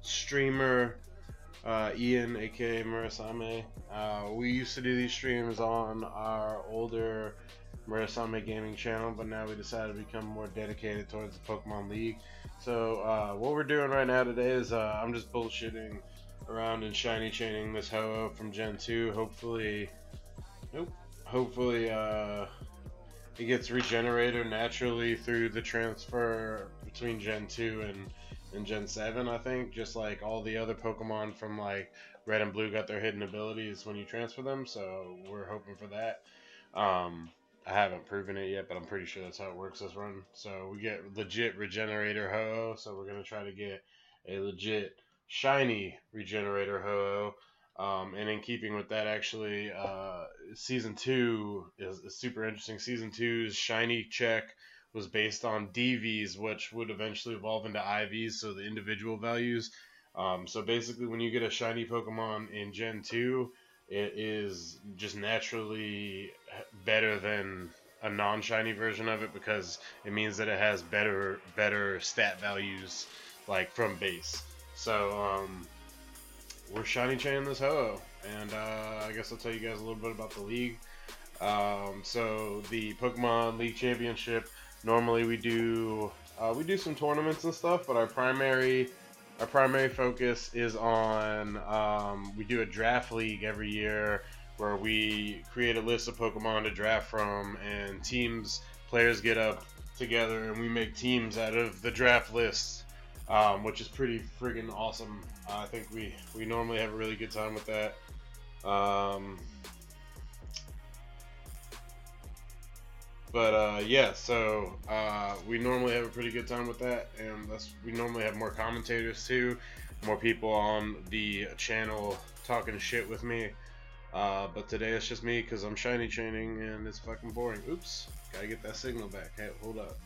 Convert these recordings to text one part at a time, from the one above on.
streamer Ian, aka Murasame. We used to do these streams on our older Murasame gaming channel, but now we decided to become more dedicated towards the Pokemon League. So what we're doing right now today is I'm just bullshitting around and shiny chaining this Ho-Oh from Gen 2. Hopefully, it gets regenerated naturally through the transfer between Gen 2 and Gen 7, I think. Just like all the other Pokemon from like Red and Blue got their hidden abilities when you transfer them, so we're hoping for that. I haven't proven it yet, but I'm pretty sure that's how it works this run. So we get legit Regenerator Ho-Oh, so we're going to try to get a legit shiny Regenerator Ho-Oh. And in keeping with that, actually, Season 2 is super interesting. Season 2's shiny check was based on DVs, which would eventually evolve into IVs, so the individual values. So basically, when you get a shiny Pokemon in Gen 2, it is just naturally better than a non-shiny version of it because it means that it has better stat values like from base. So we're shiny chaining this Ho-Oh, and I guess I'll tell you guys a little bit about the league. So the Pokemon League Championship, normally we do some tournaments and stuff, but our primary focus is on we do a draft league every year where we create a list of Pokemon to draft from, and players get up together and we make teams out of the draft list, which is pretty friggin' awesome. I think we normally have a really good time with that. Yeah, so we normally have a pretty good time with that, and we normally have more commentators too, more people on the channel talking shit with me. But today it's just me because I'm shiny chaining and it's fucking boring. Oops, gotta get that signal back. Hey, hold up.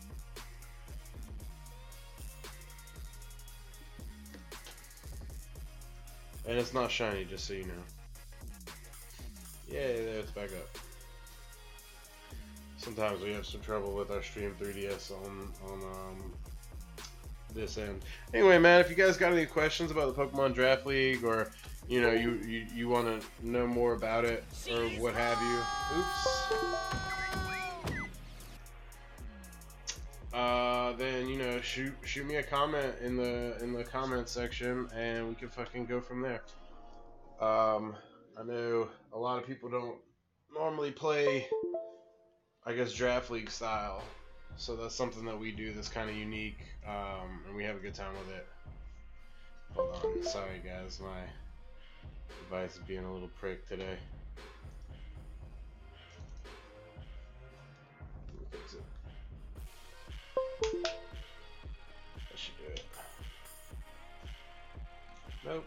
And it's not shiny, just so you know. Yeah, there it's back up. Sometimes we have some trouble with our Stream 3DS on this end. Anyway, man, if you guys got any questions about the Pokemon Draft League, or you want to know more about it, or what have you, then shoot me a comment in the comment section, and we can fucking go from there. I know a lot of people don't normally play, I guess, draft league style, so that's something that we do that's kind of unique, and we have a good time with it. Hold on, sorry guys, my device is being a little prick today. Let me fix it. That should do it. Nope.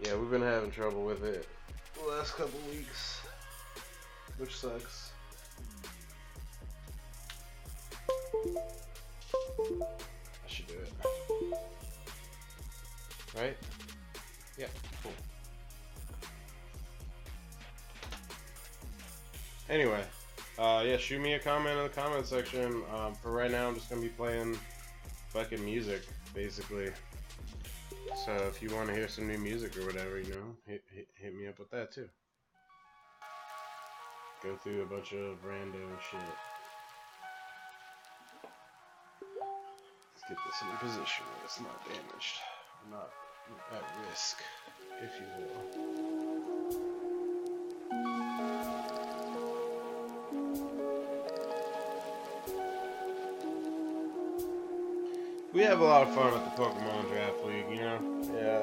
Yeah, we've been having trouble with it the last couple weeks, which sucks. I should do it. Right? Yeah, cool. Anyway, yeah, shoot me a comment in the comment section. For right now, I'm just gonna be playing fucking music, basically. So if you want to hear some new music or whatever, hit me up with that too. Go through a bunch of random shit. Let's get this in a position where it's not damaged, not at risk, if you will. We have a lot of fun at the Pokemon Draft League, you know? Yeah,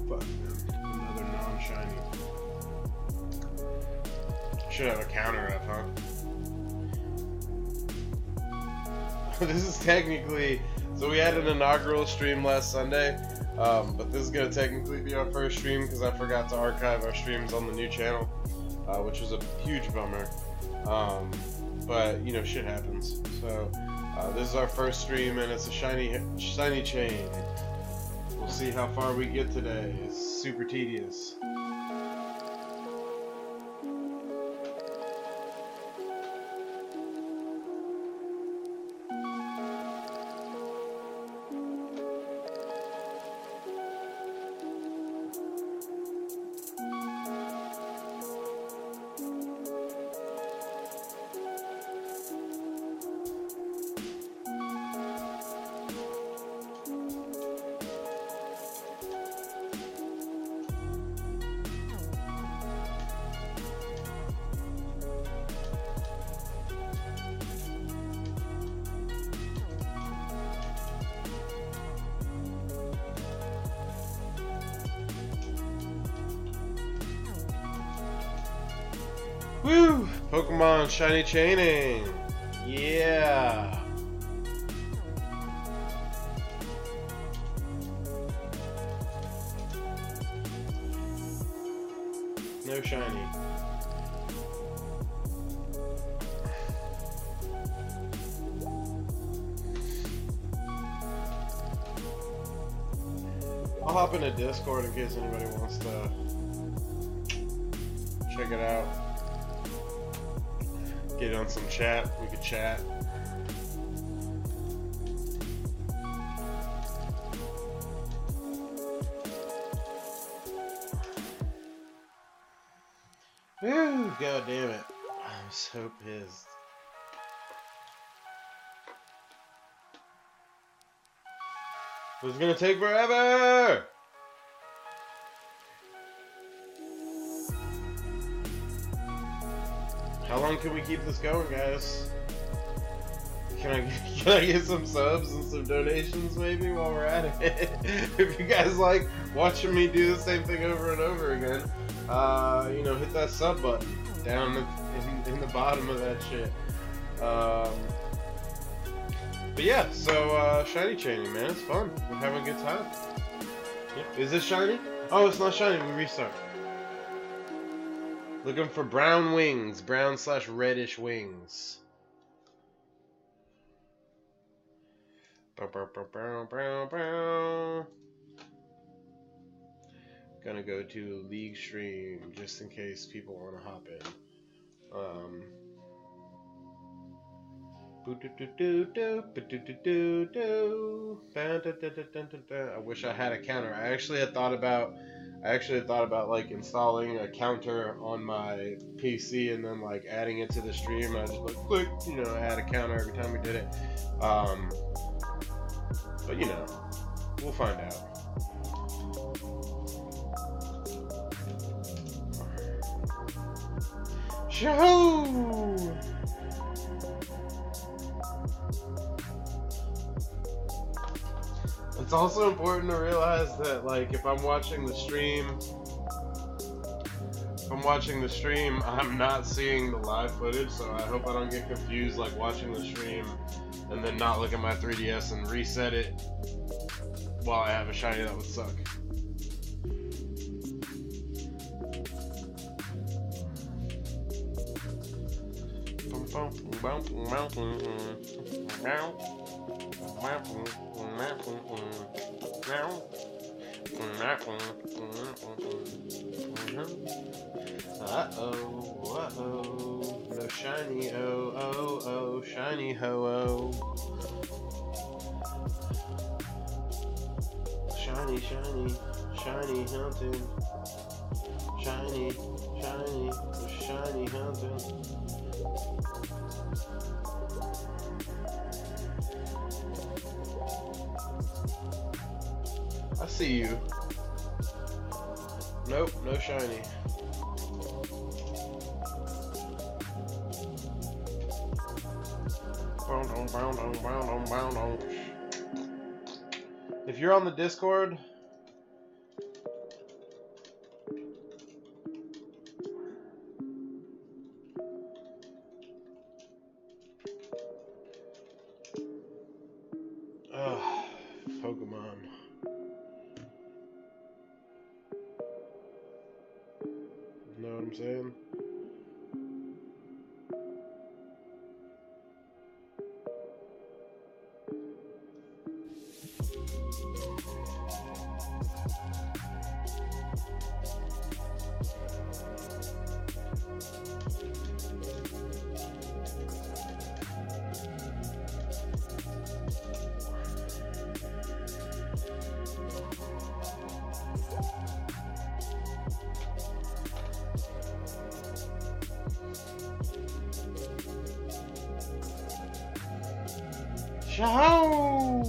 fuck, another non-shiny. Should have a counter up, huh? This is technically, so we had an inaugural stream last Sunday, but this is going to technically be our first stream because I forgot to archive our streams on the new channel, which was a huge bummer. But shit happens. So this is our first stream, and it's a shiny chain. We'll see how far we get today. It's super tedious. Woo! Pokemon shiny chaining. Yeah. No shiny. I'll hop in a Discord in case anybody wants to check it out. Get on some chat. We could chat. Whew, god damn it. I'm so pissed. It was gonna take forever! How long can we keep this going, guys? Can I get some subs and some donations maybe while we're at it? If you guys like watching me do the same thing over and over again, you know, hit that sub button down in the bottom of that shit. But yeah, so shiny chaining, man, it's fun. We're having a good time. Yep. Is this shiny? Oh, it's not shiny. We restart. Looking for brown wings, brown/reddish wings. Gonna go to League Stream just in case people want to hop in. I wish I had a counter. I actually had thought about like installing a counter on my PC and then like adding it to the stream. I just like click, you know, add a counter every time we did it. But you know, we'll find out. Show! It's also important to realize that, like, if I'm watching the stream, I'm not seeing the live footage, so I hope I don't get confused, like, watching the stream and then not look at my 3DS and reset it while I have a shiny. That would suck. Uh-oh, no shiny, oh, shiny ho-oh. Shiny hunting. Shiny hunting. I see you. Nope, no shiny. If you're on the Discord, Pokemon. Know what I'm saying? Ciao!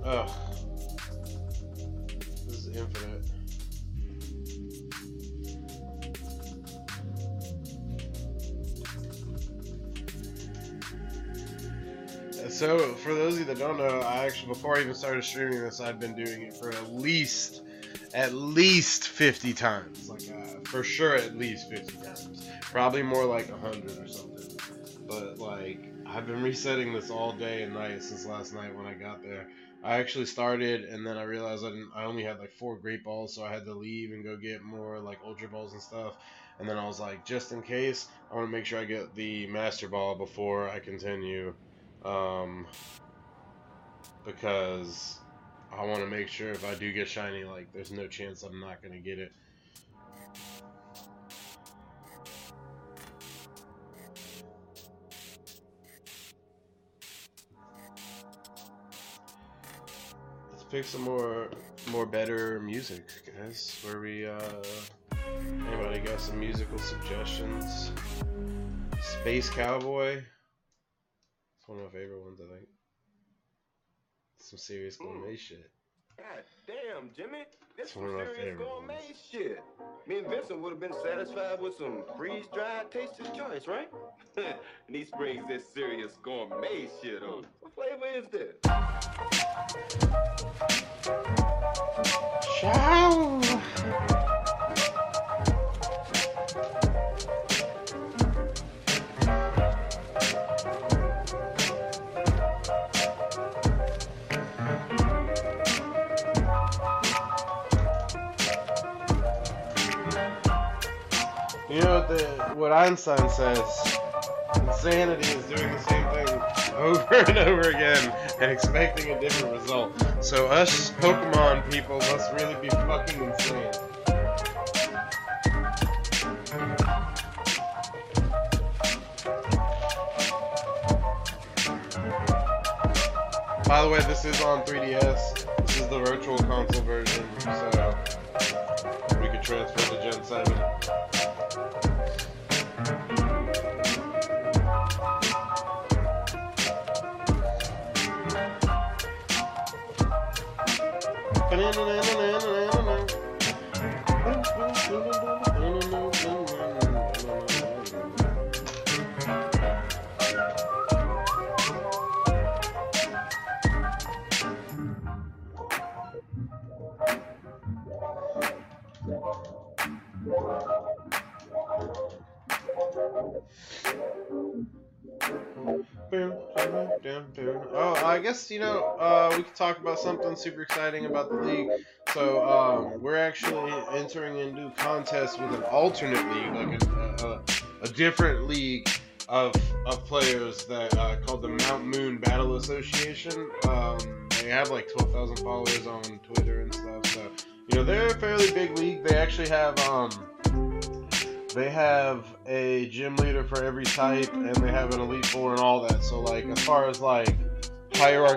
Ugh. This is infinite. So, for those of you that don't know, I actually, before I even started streaming this, I've been doing it for at least 50 times. Like, for sure, at least 50 times. Probably more like 100 or something. But, like, I've been resetting this all day and night since last night when I got there. I actually started, and then I realized I only had like 4 great balls, so I had to leave and go get more like ultra balls and stuff. And then I was like, just in case, I want to make sure I get the master ball before I continue, because I want to make sure if I do get shiny, like there's no chance I'm not gonna get it. Let's pick some more better music, guys. Where we anybody got some musical suggestions? Space Cowboy. It's one of my favorite ones, I think. Some serious gourmet shit. God damn, Jimmy. This It's one is of my serious favorite gourmet ones. shit. Me and Vincent would have been satisfied with some freeze-dried Taster's Choice, right? And he springs this serious gourmet shit on. What flavor is this? Ciao! You know what Einstein says? Insanity is doing the same thing over and over again and expecting a different result. So us Pokemon people must really be fucking insane. By the way, this is on 3DS. This is the virtual console version, so we could transfer to Gen 7. Oh, I guess, we could talk about something super exciting about the league. So, we're actually entering into a contest with an alternate league, like a different league of players that called the Mount Moon Battle Association. They have like 12,000 followers on Twitter and stuff. So, they're a fairly big league. They actually have they have a gym leader for every type, and they have an Elite Four and all that. So, like, as far as, like, player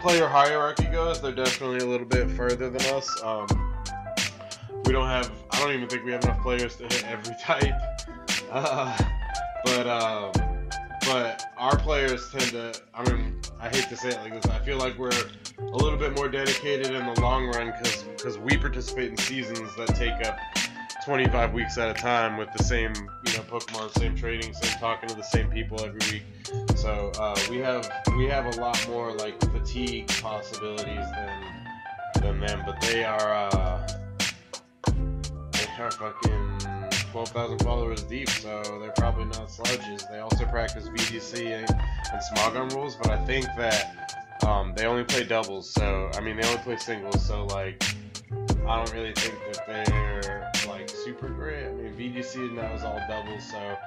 hierarchy goes, they're definitely a little bit further than us. I don't even think we have enough players to hit every type. But our players tend to, I hate to say it like this, I feel like we're a little bit more dedicated in the long run because we participate in seasons that take up 25 weeks at a time with the same, Pokemon, same trading, same talking to the same people every week. So we have a lot more like fatigue possibilities than them, but they are fucking 12,000 followers deep, so they're probably not sludges. They also practice VGC and Smogon rules, but I think that they only play doubles. So they only play singles. So like, I don't really think that they're like super great. VGC now is all doubles, so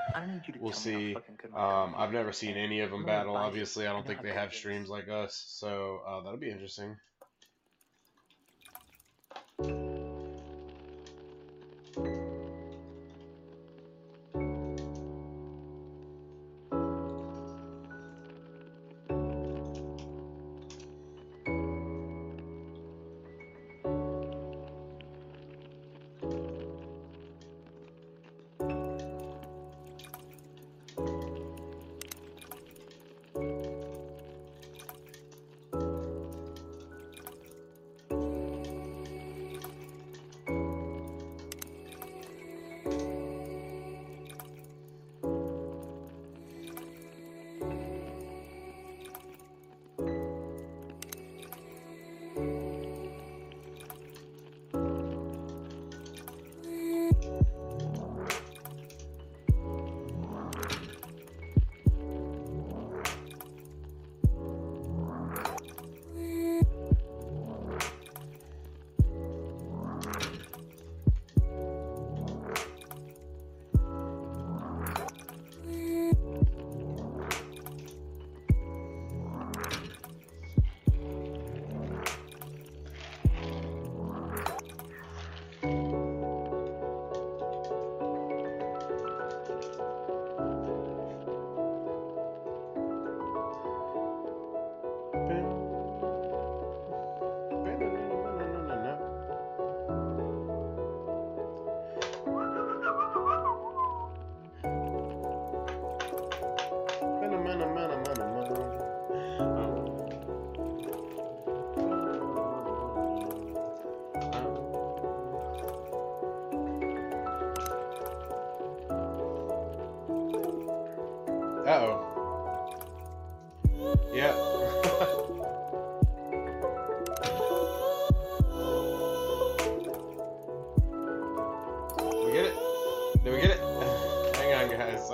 we'll see. I've never seen any of them battle. Obviously, I don't think they have streams like us, so that'll be interesting.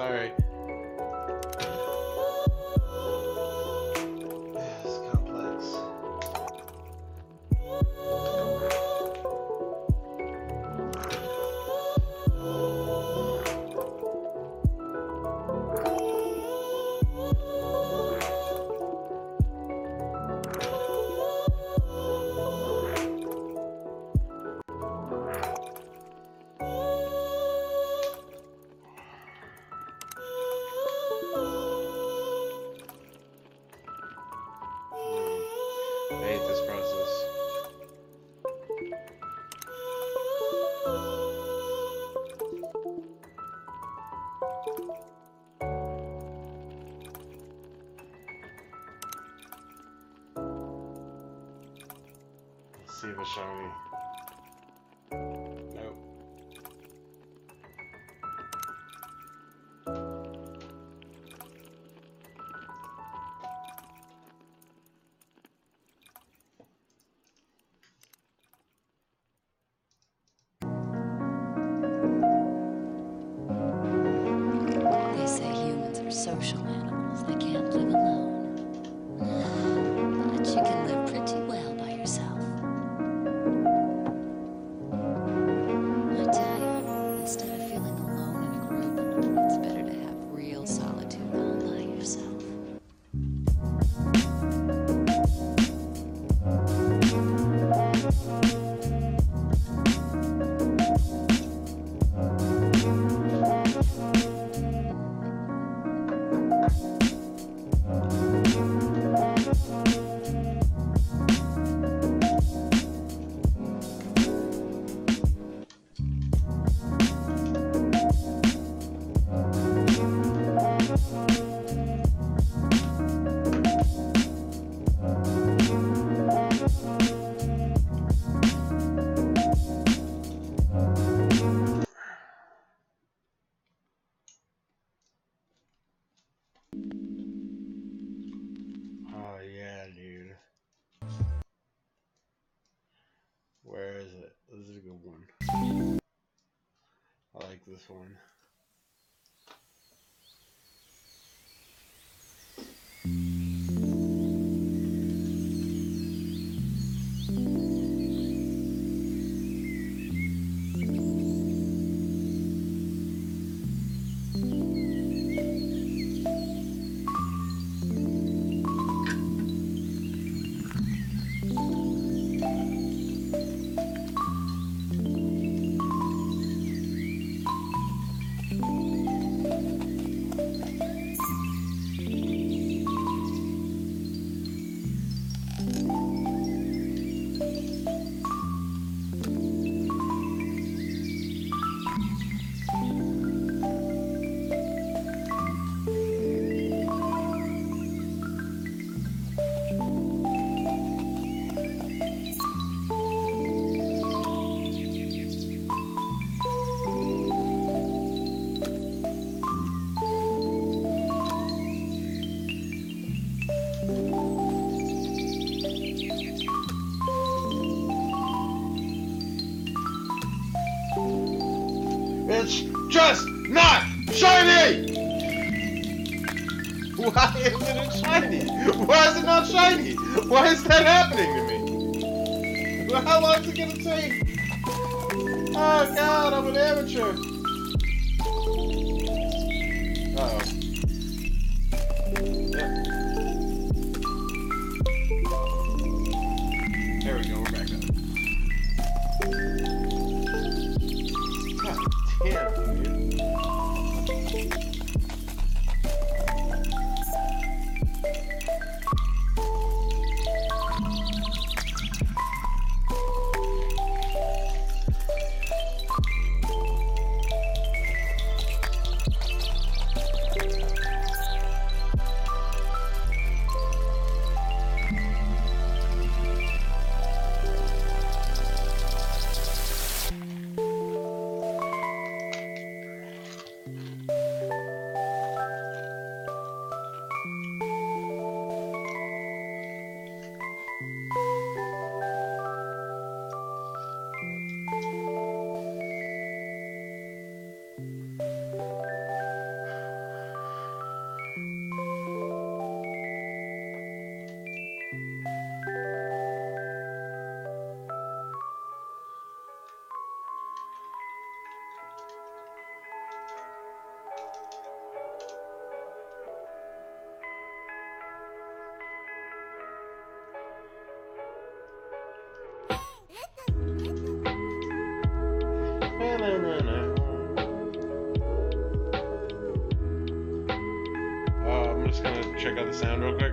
Sorry. It's complex. I hate this process. Let's see if it's shiny. Nope. They say humans are social animals. They can't live alone. But you can live pretty well by yourself. I tell you, instead of feeling alone in a group, it's better to have real solitude all by yourself. Oh yeah, dude. Where is it? This is a good one. I like this one. It's just not shiny! Why isn't it shiny? Why is it not shiny? Why is that happening to me? How long is it gonna take? Oh god, I'm an amateur. Uh-oh. Yep. There we go, we're back up. God damn, dude. the sound real quick.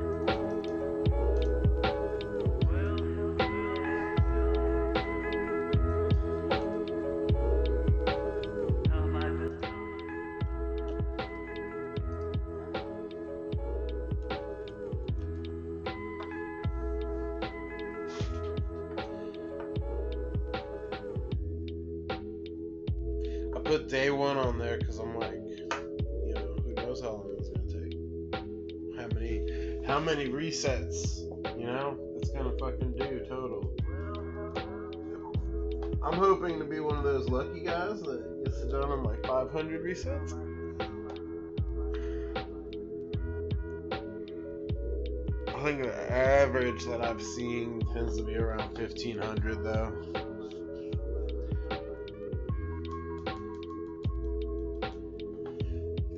Put day one on there because I'm like, you know, who knows how long it's gonna take? How many resets? You know, it's gonna fucking do total. I'm hoping to be one of those lucky guys that gets it done in like 500 resets. I think the average that I've seen tends to be around 1500 though.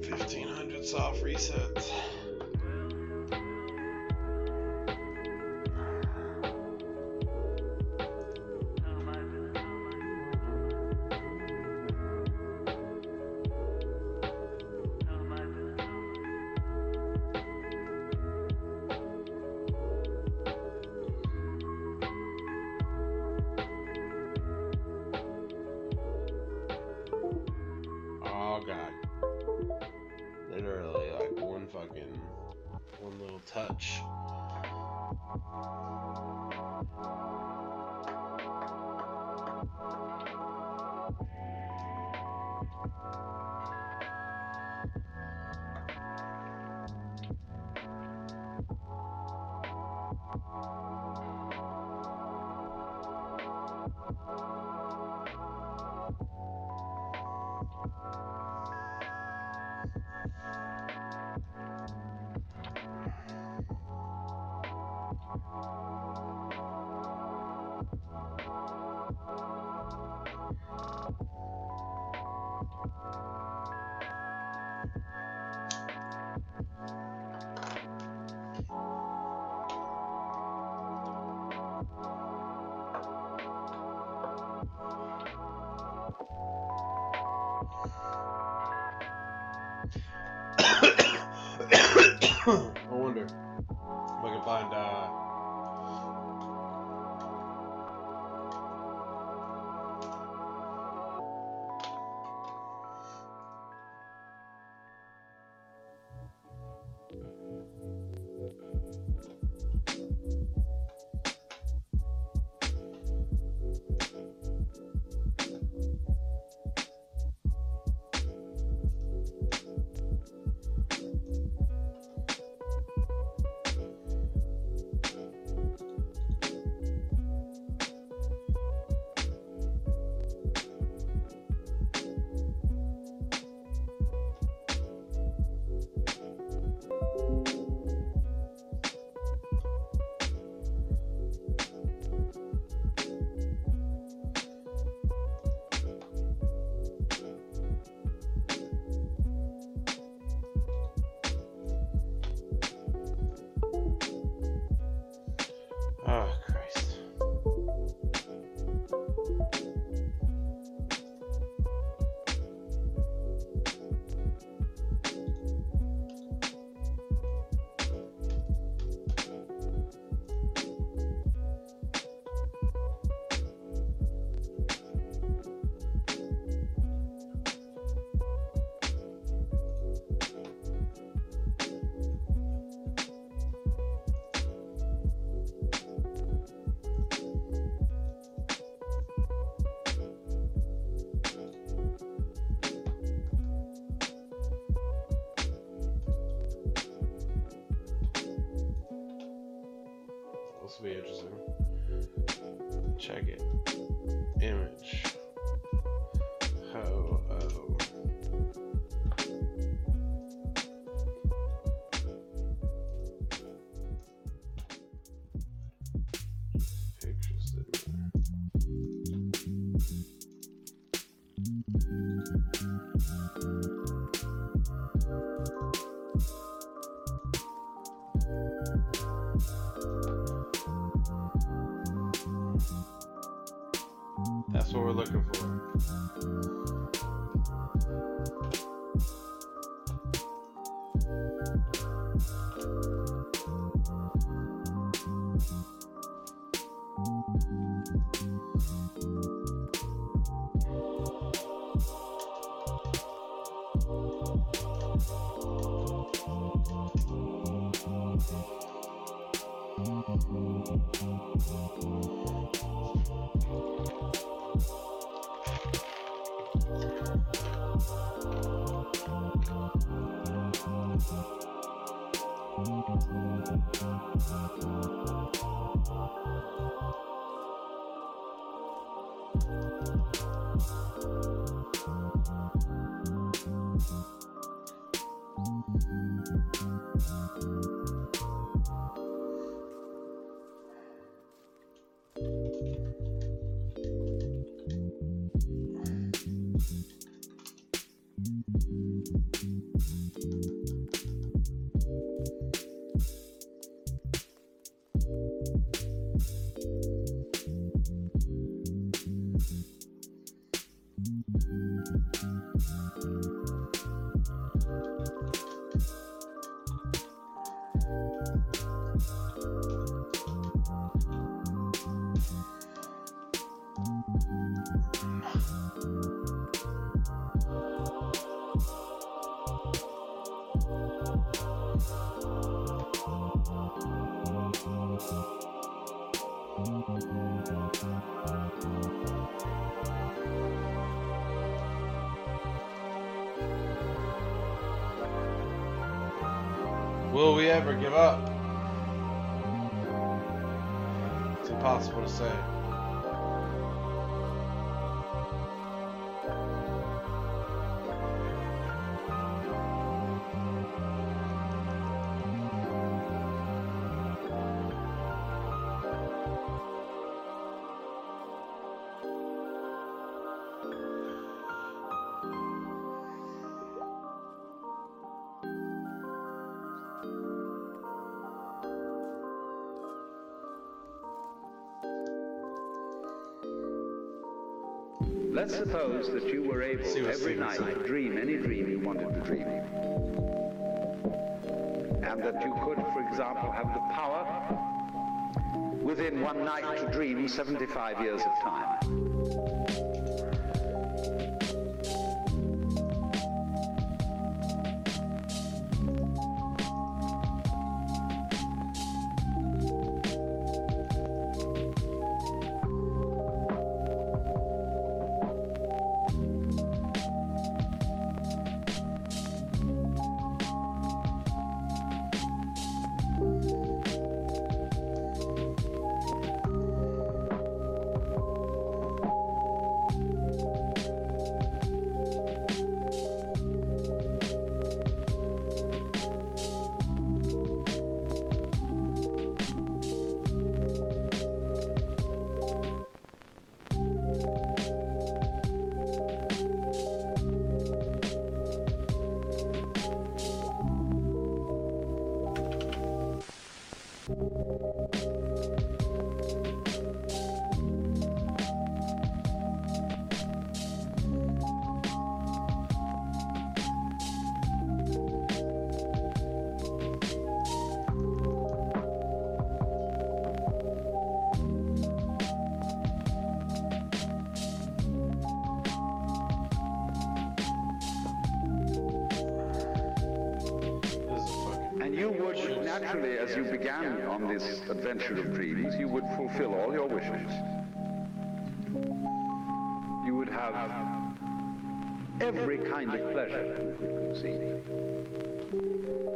1500 soft resets. Oh god. Literally like one little touch. I wonder if I can find oh Christ. This will be interesting. Check it. Image. Ho oh. Pictures didn't That's what we're looking for. Will we ever give up? It's impossible to say. Let's suppose that you were able every night to dream any dream you wanted to dream. And that you could, for example, have the power within one night to dream 75 years of time. Naturally, as you began on this adventure of dreams, you would fulfill all your wishes. You would have every kind of pleasure you could conceive.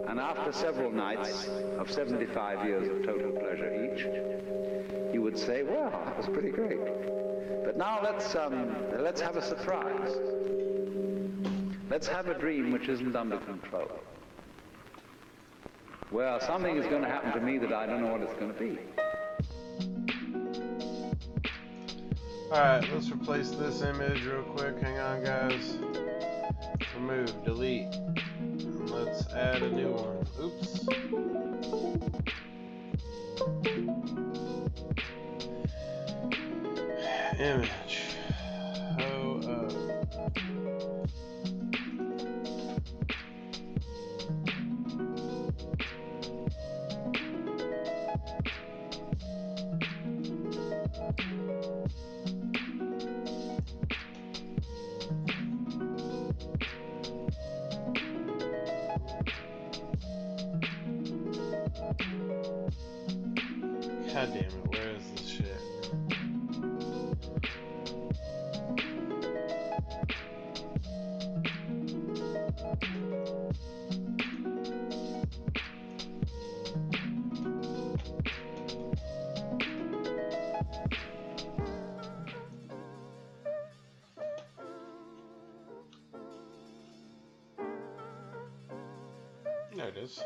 And after several nights of 75 years of total pleasure each, you would say, well, that was pretty great. But now let's have a surprise. Let's have a dream which isn't under control. Well, something is going to happen to me that I don't know what it's going to be. Alright, let's replace this image real quick. Hang on, guys. Remove, delete. And let's add a new one. Oops. Image. There it is.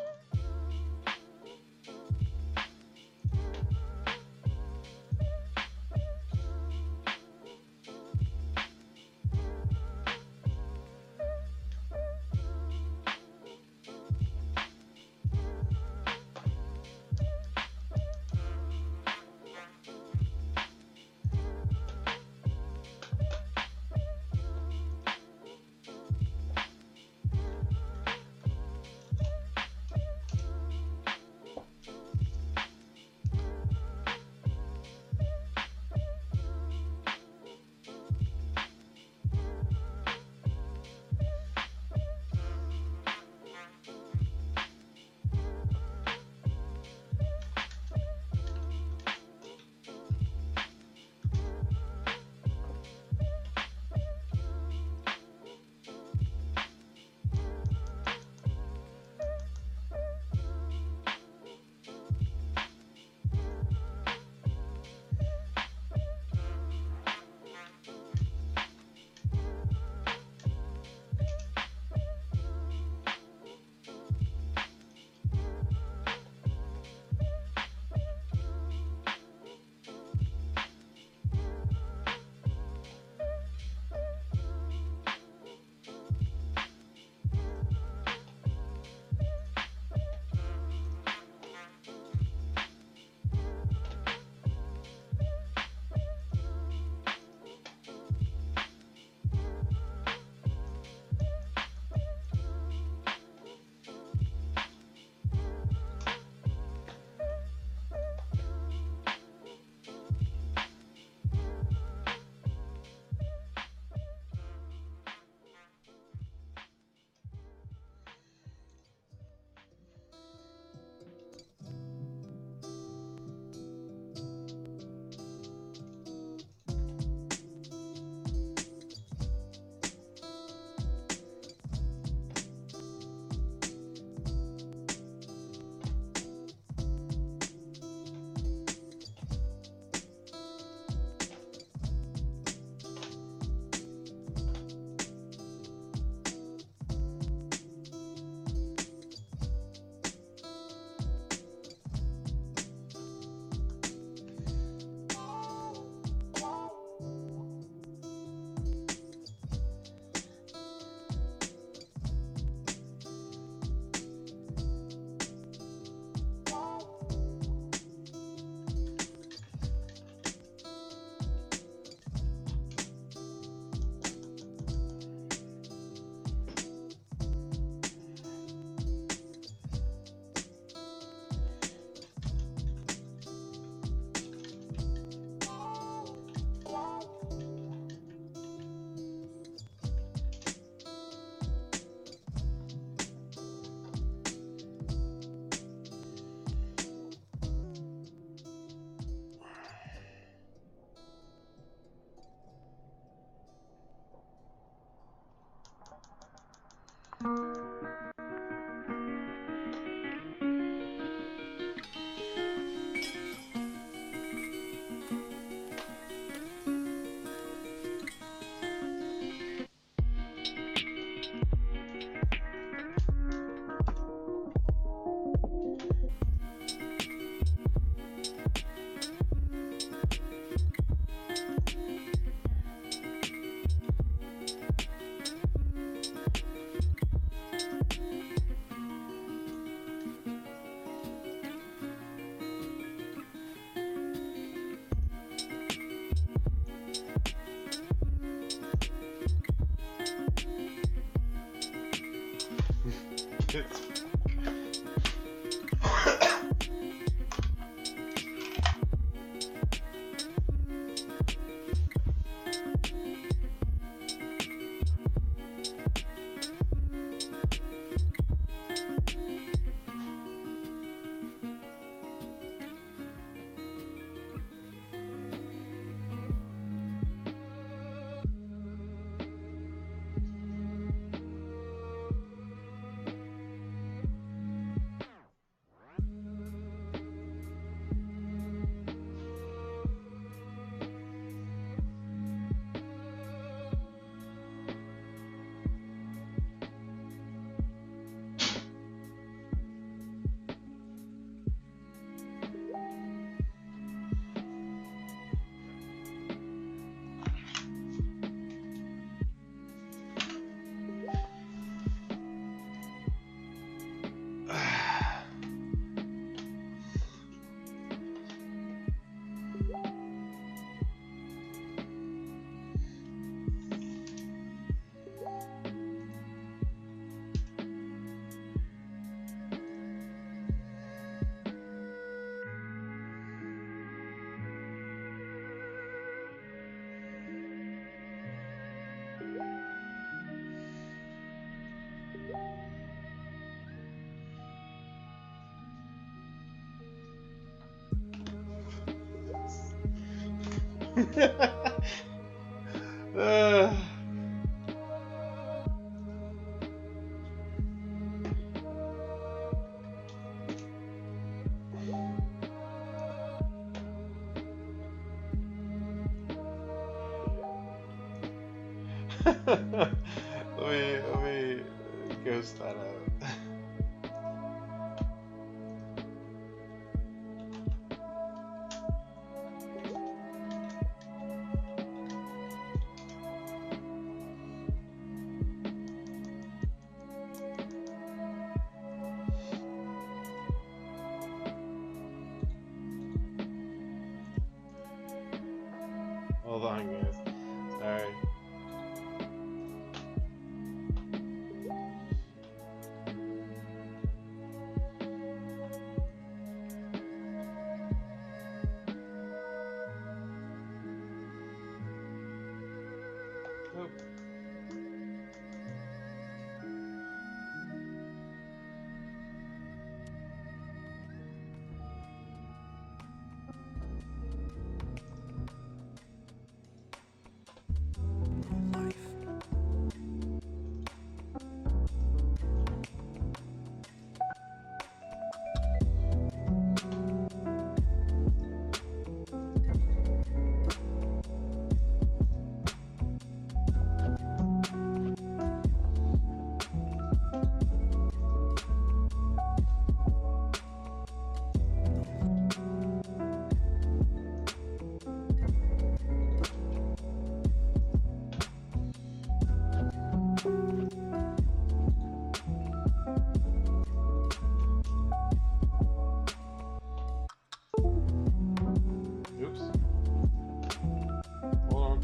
uh, let me ghost that out. Hold on, guys. Alright. Oop. Oops. Hold on.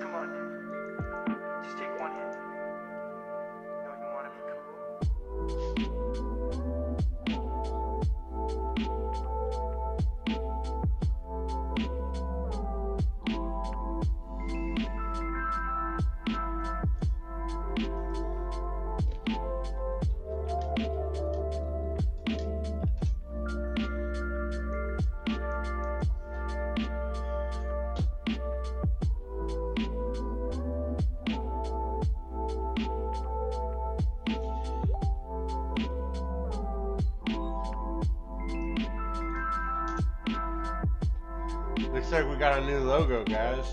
Come on, just take one hit. Don't you want to be cool? Looks like we got a new logo, guys.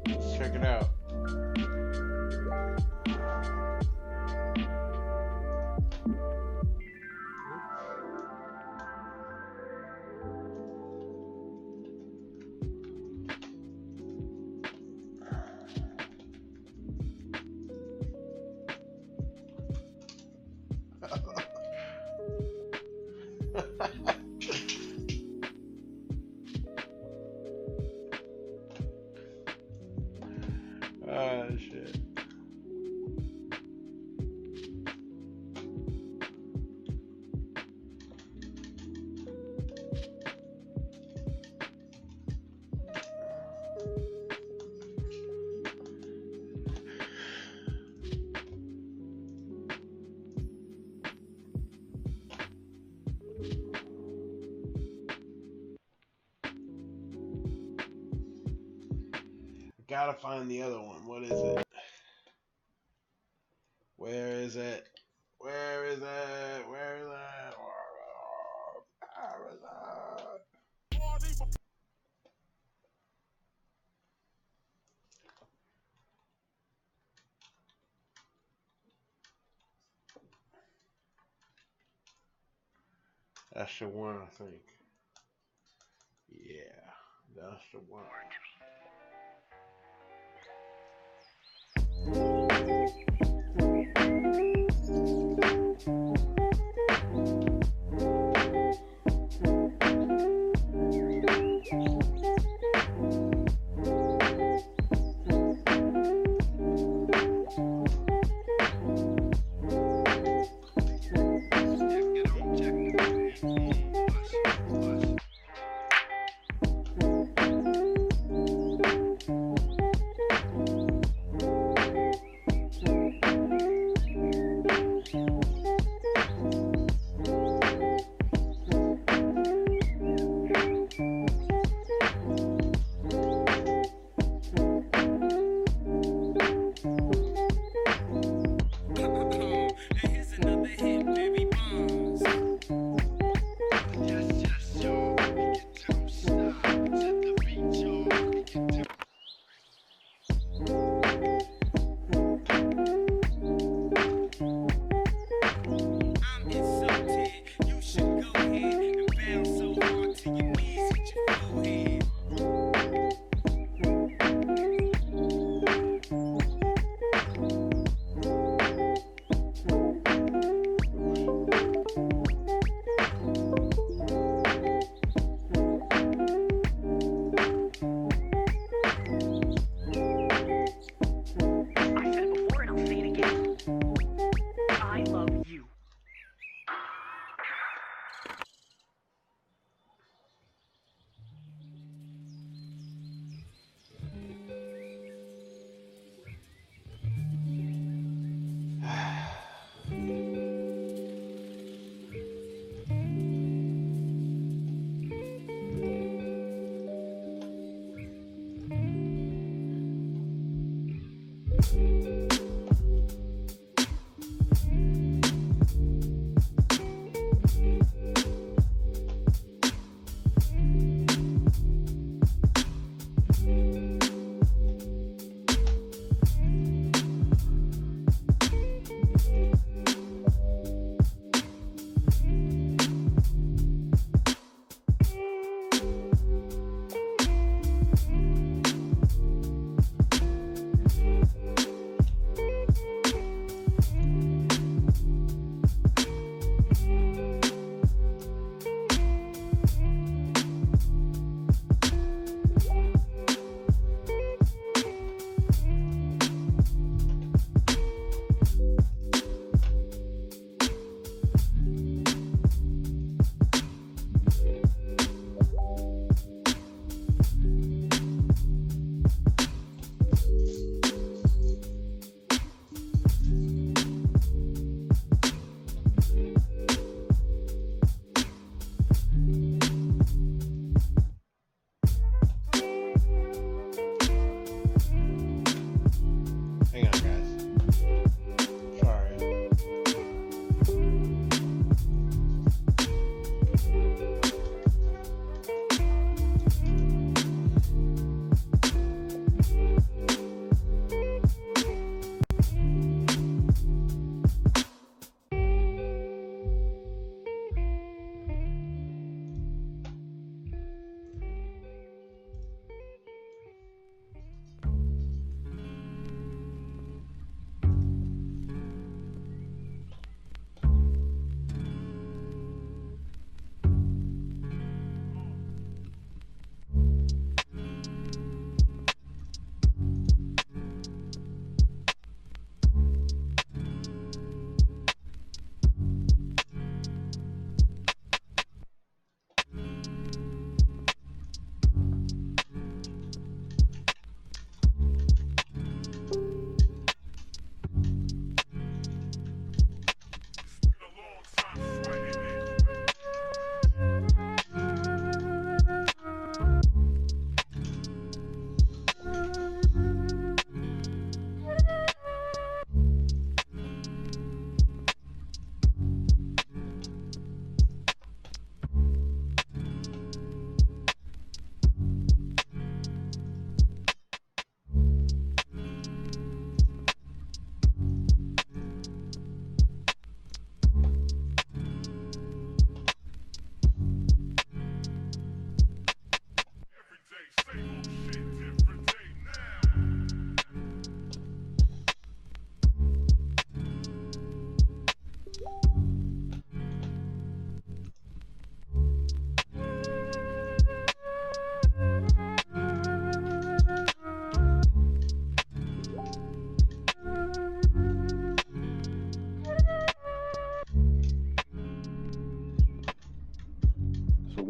Let's check it out. Ah, shit. gotta find the other one. What is it? Where is it? Where is it? Where is it? Where is it? That's the one, I think. Yeah, that's the one.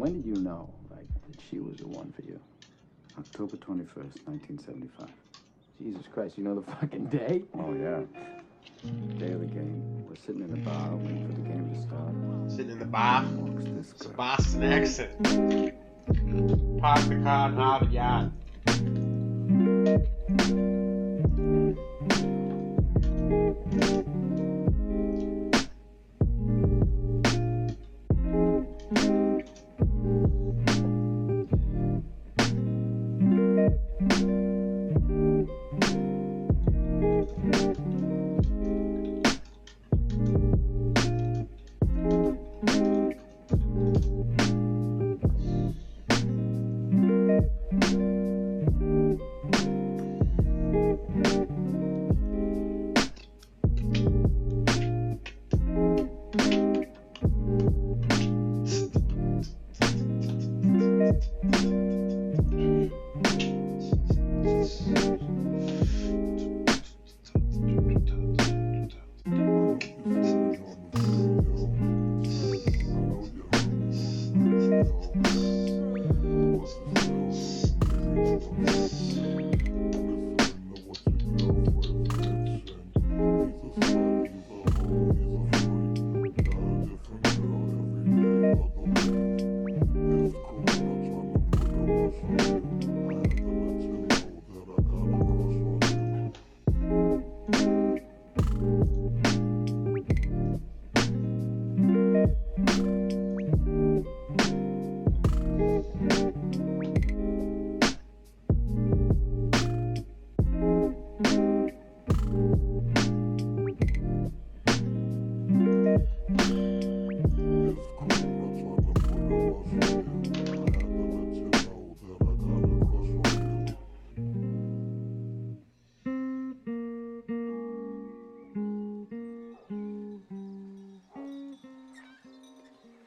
when did you know, like, that she was the one for you? October 21st, 1975. Jesus Christ, you know the fucking day? Oh, yeah. Day of the game. We're sitting in the bar waiting for the game to start. Sitting in the bar. Walks this It's a girl. Boston accent. Park the car in Harvard Yard.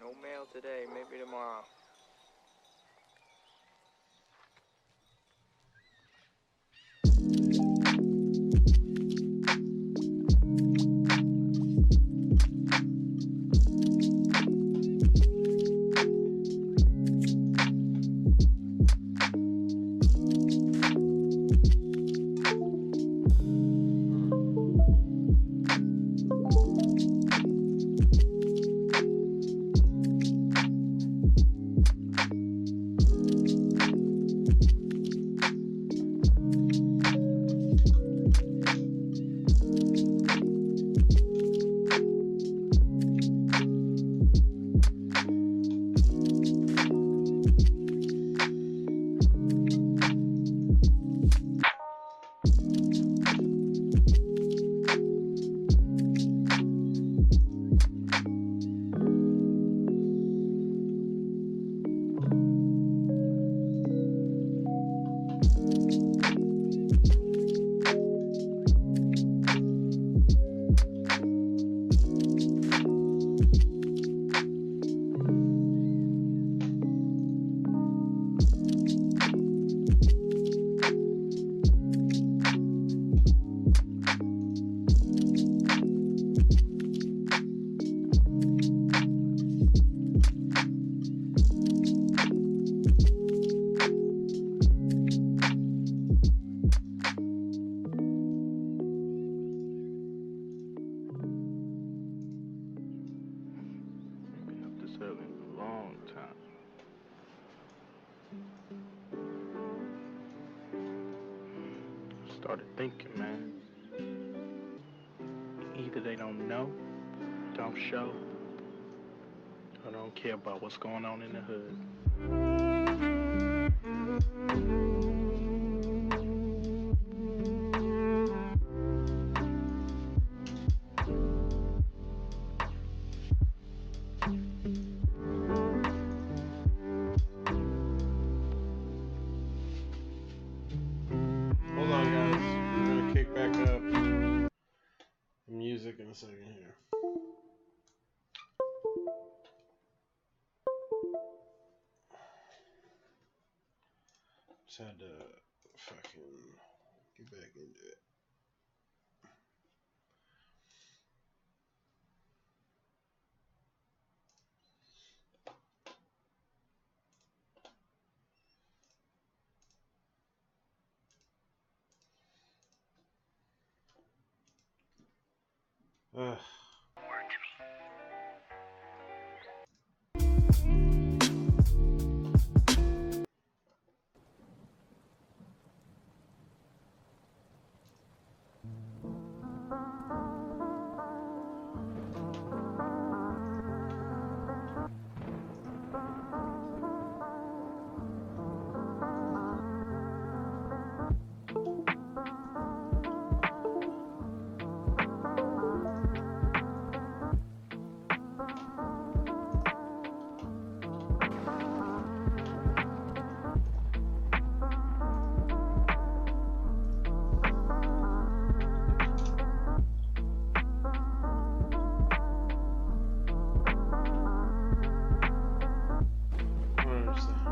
No mail today, maybe tomorrow. Been up this early in a long time. Started thinking, man. Either they don't know, don't show, or don't care about what's going on in the hood. Hold on, guys. We're gonna kick back up the music in a second here. Just had to fucking get back into it. Ugh. Where's that?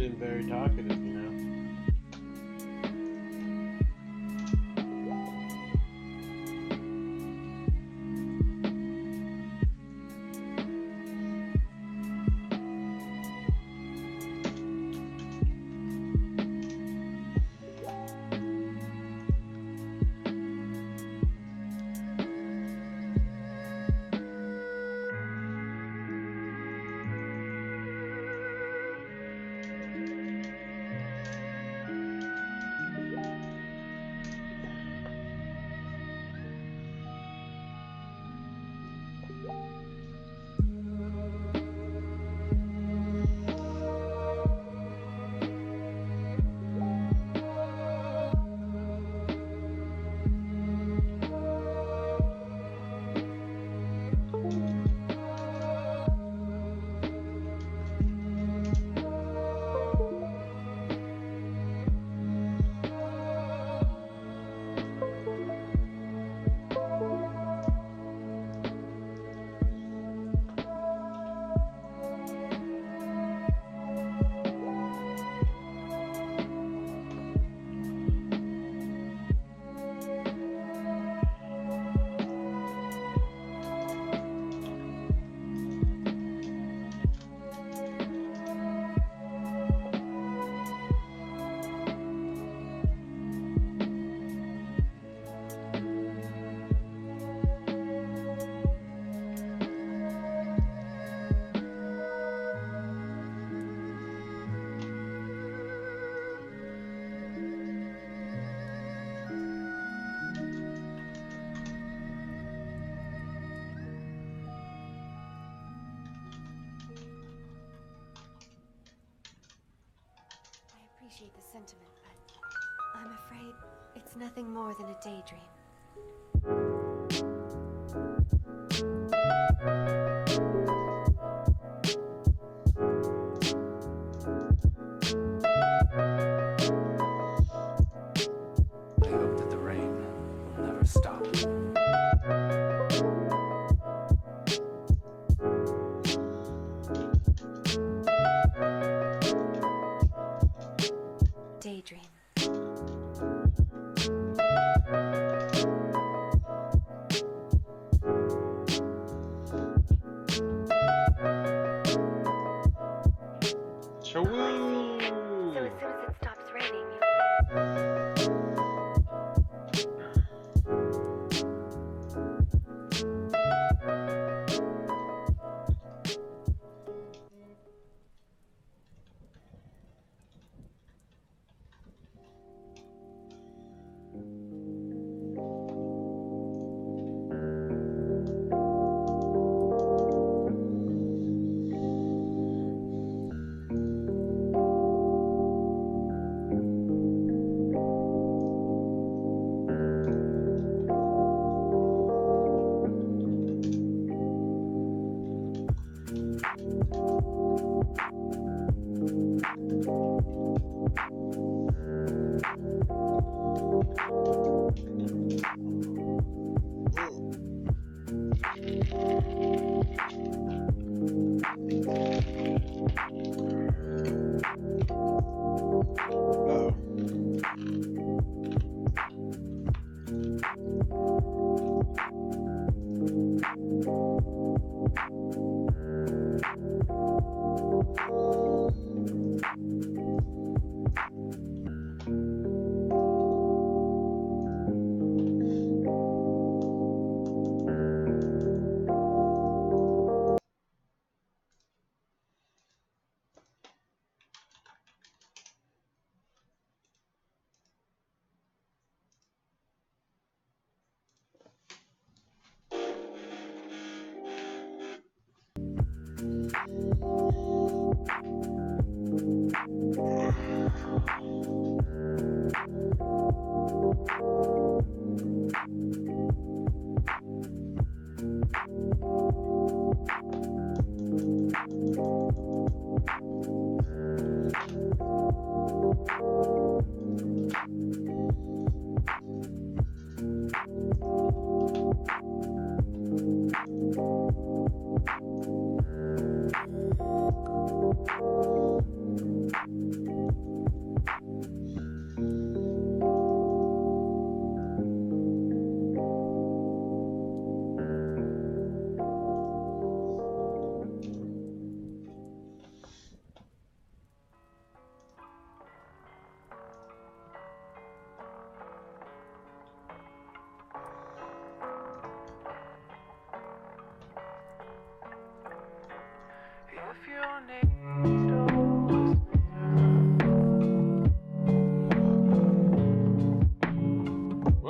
been very talkative, you know. I appreciate the sentiment, but I'm afraid it's nothing more than a daydream. I hope that the rain will never stop. Daydream. Shoo! So as soon as it stops raining,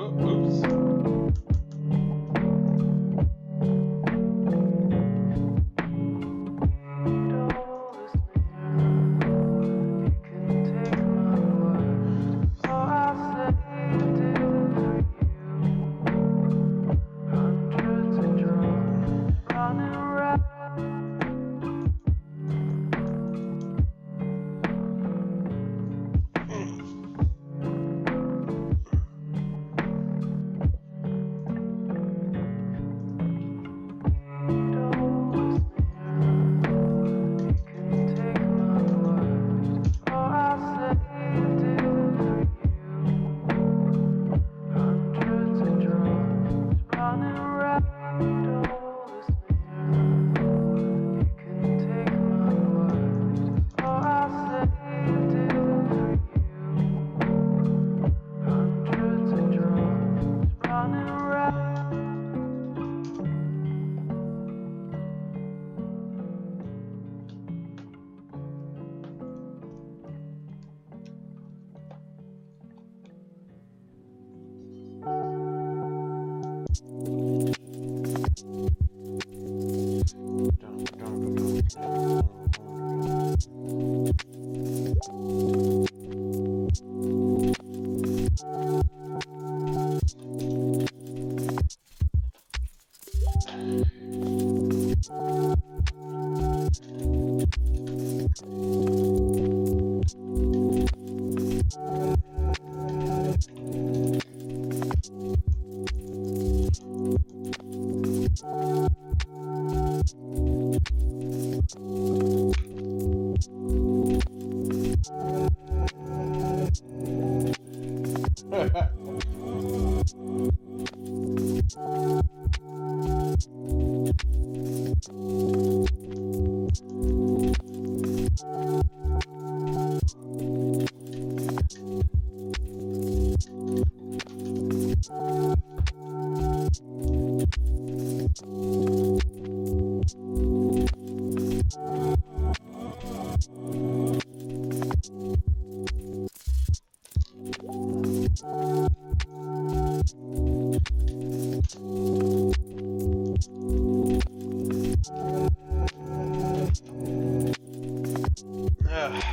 Oops.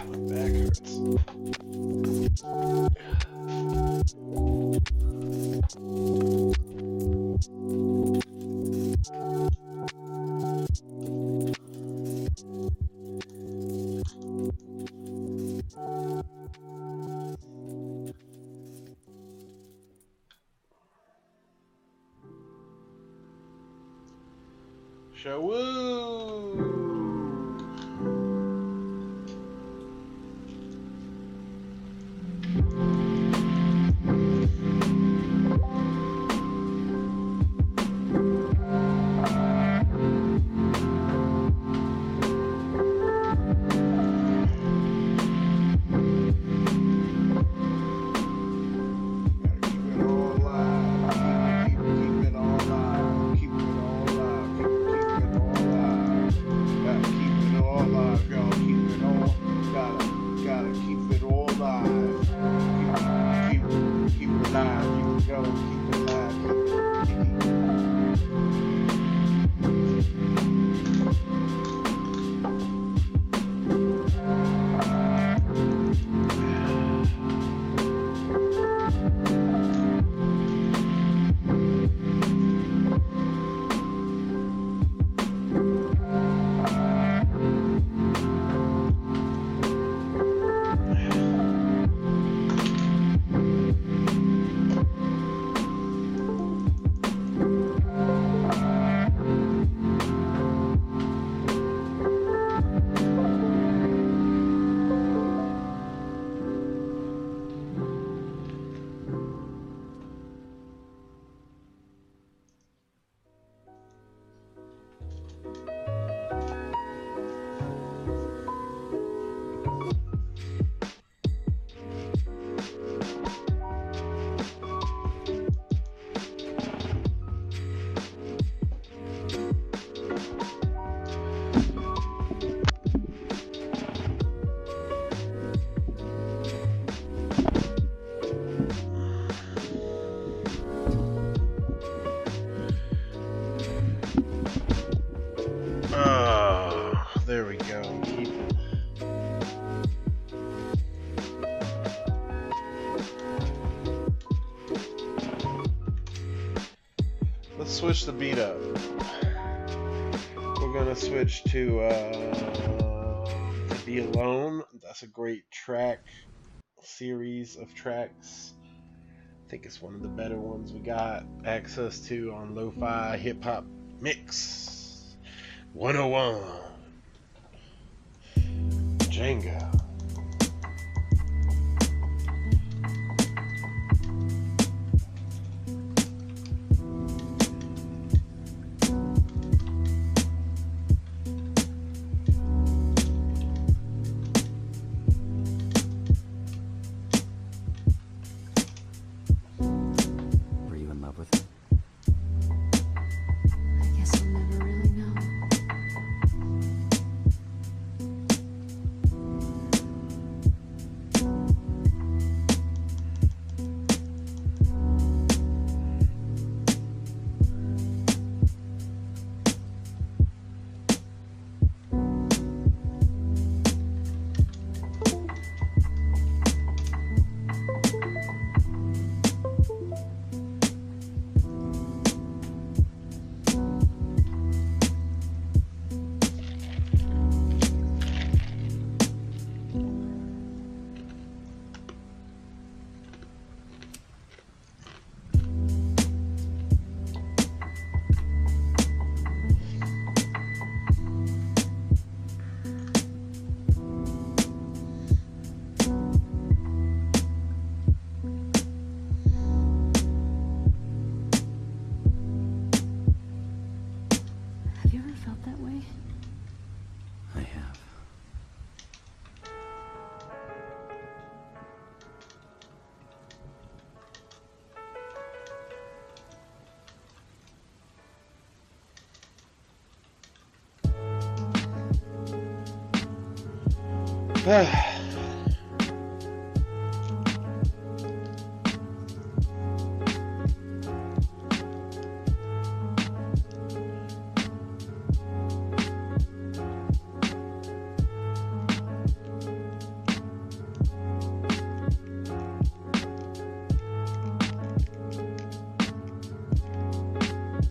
My back hurts. Shawoo! Keep it all alive. There we go. Keep it. Let's switch the beat up. We're gonna switch to Be Alone. That's a great track series of tracks. I think it's one of the better ones we got access to on Lo-Fi Hip Hop Mix 101. Django.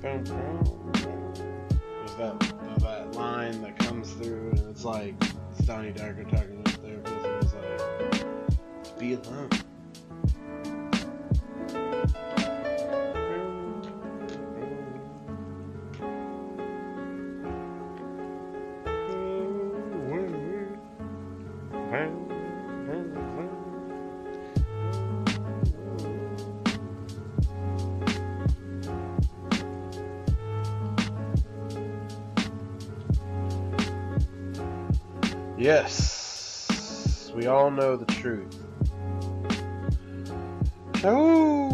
There's that line that comes through, and it's like it's Donnie Darko talking to his therapist, and he's like, "Be alone." Yes, we all know the truth. Oh.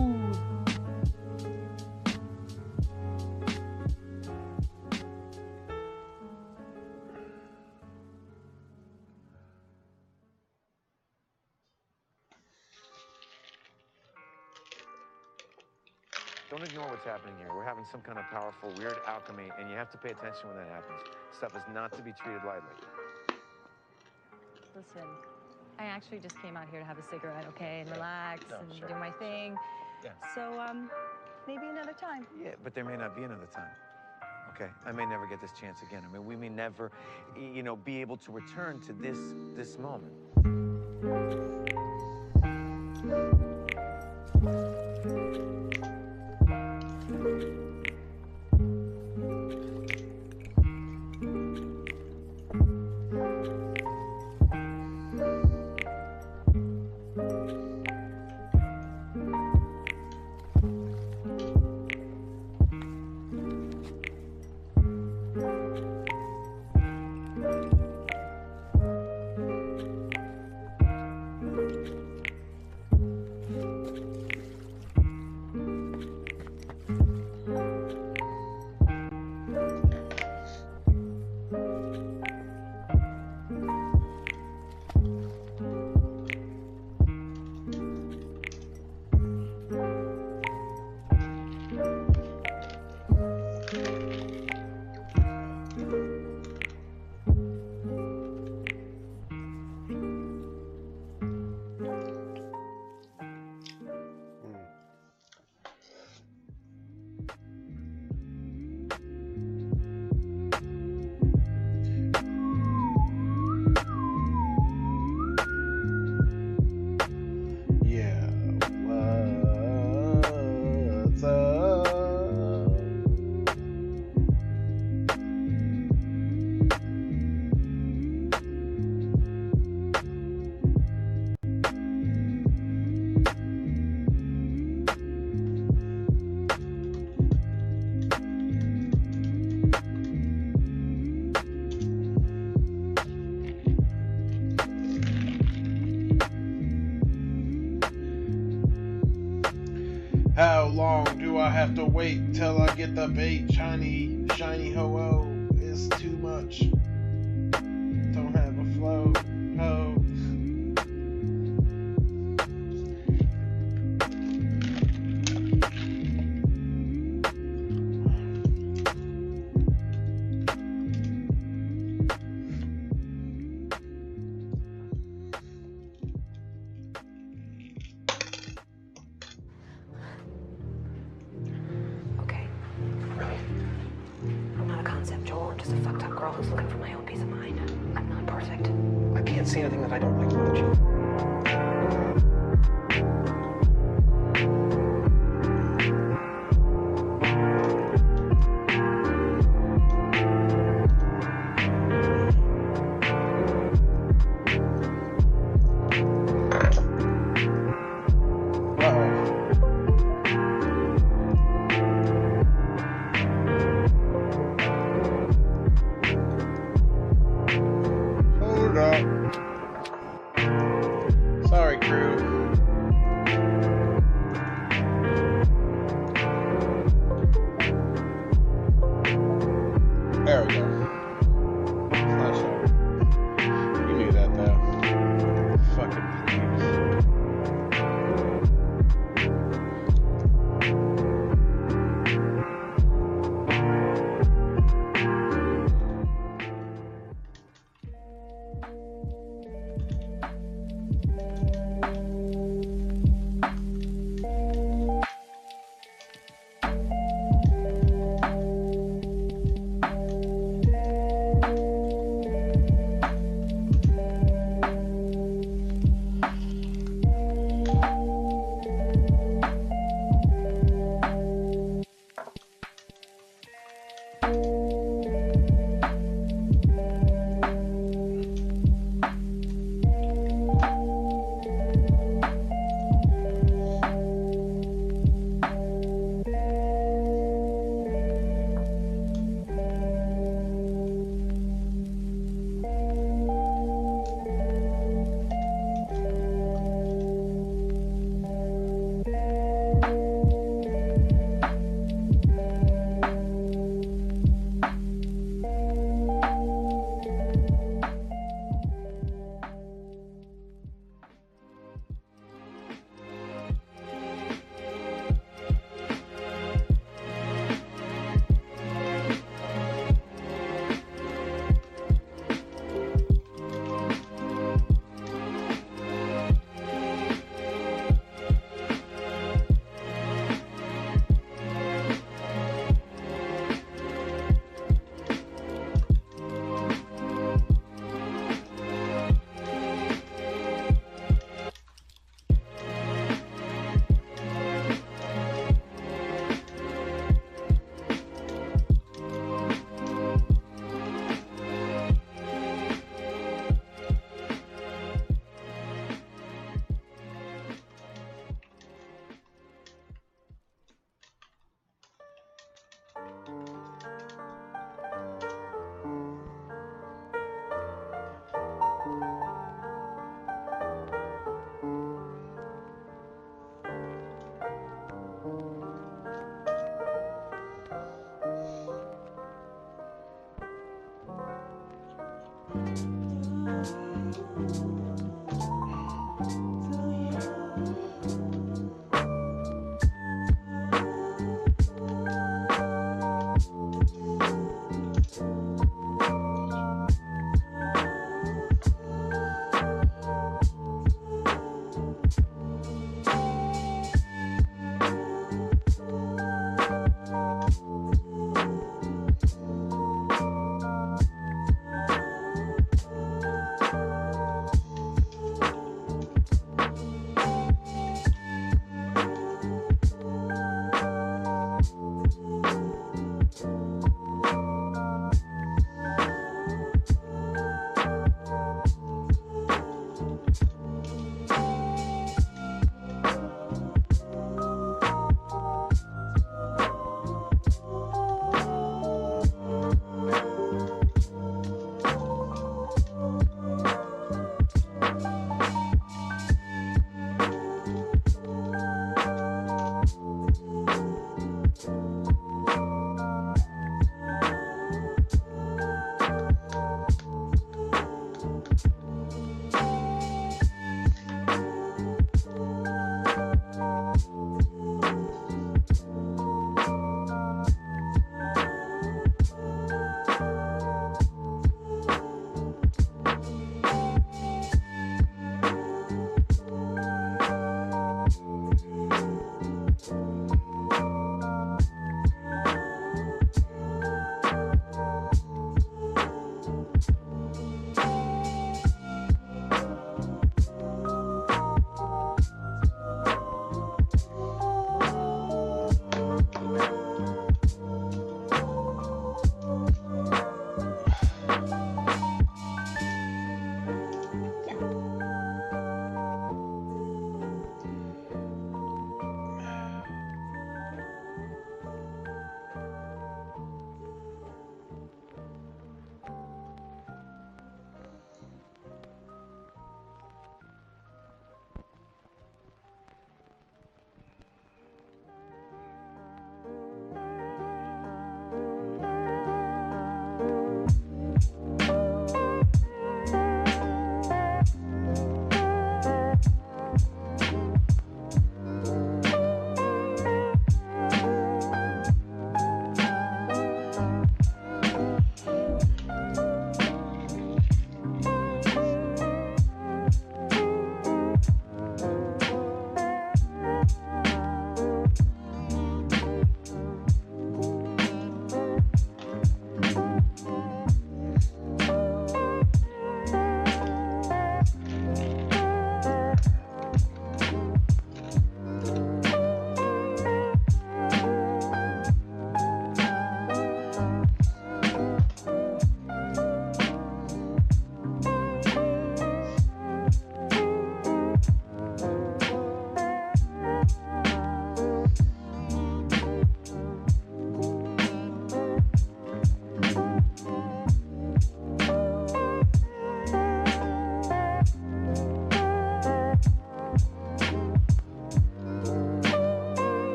Don't ignore what's happening here. We're having some kind of powerful, weird alchemy, and you have to pay attention when that happens. Stuff is not to be treated lightly. Listen, I actually just came out here to have a cigarette, okay, and relax and do my thing. Yeah. So, maybe another time. Yeah, but there may not be another time. Okay, I may never get this chance again. I mean, we may never, you know, be able to return to this moment. I have to wait till I get the bait? Shiny ho-oh is too much. Don't have a flow, ho. Okay. I'm not a concept, Joel. I'm just a fucked up girl who's looking for my own peace of mind. I'm not perfect. I can't see anything that I don't like about you. Hold up. Sorry, crew. There we go. It's not sharp. You knew that though. Fucking plebes.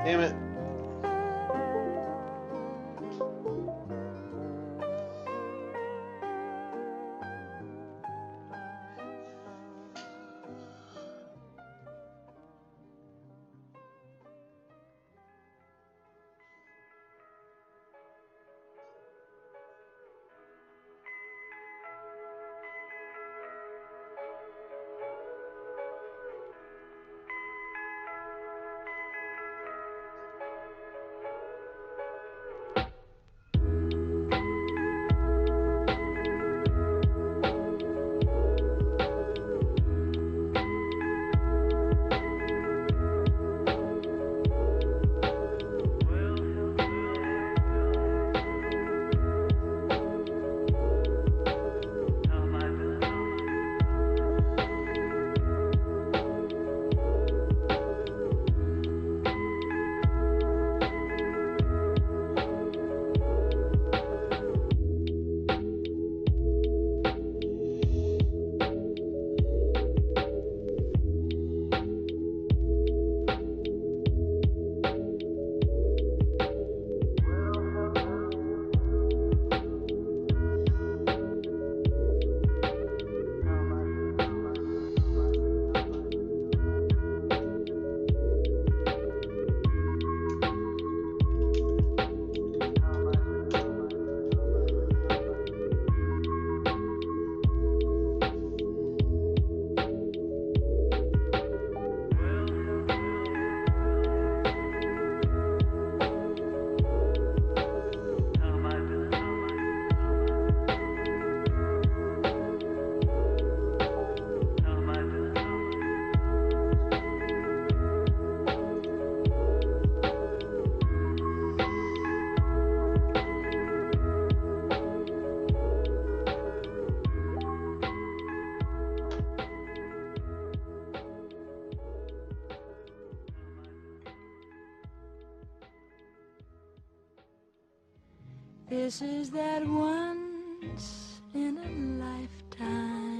Damn it. This is that once in a lifetime.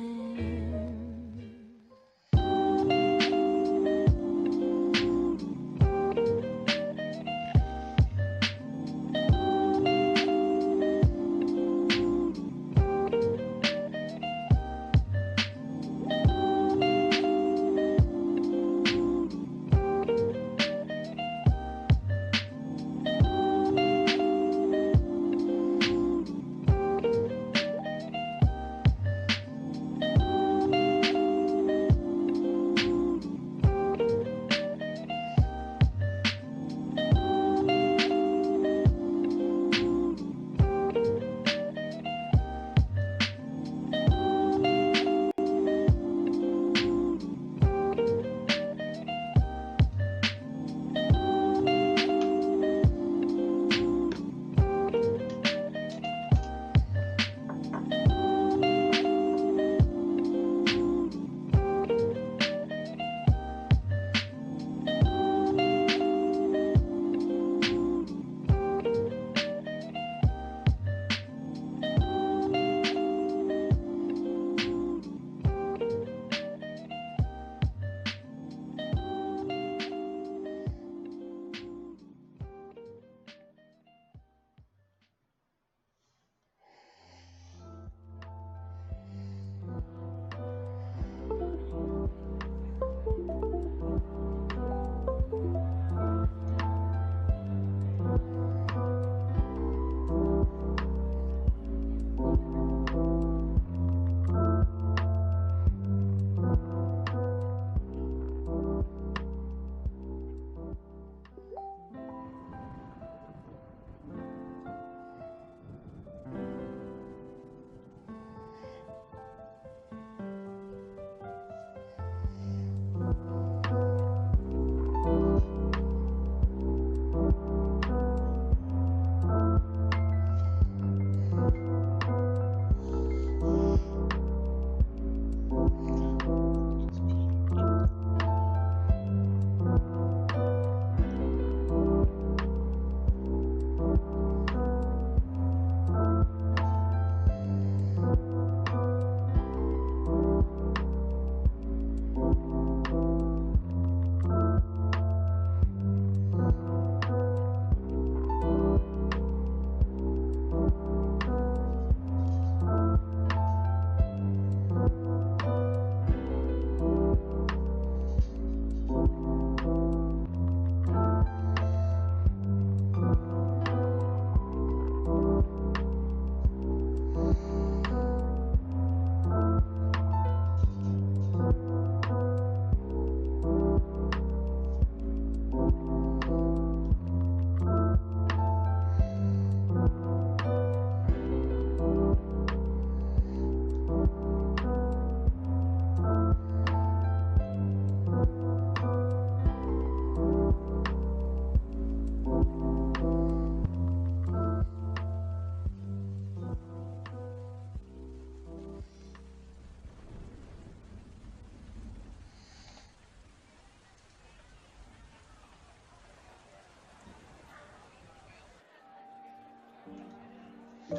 It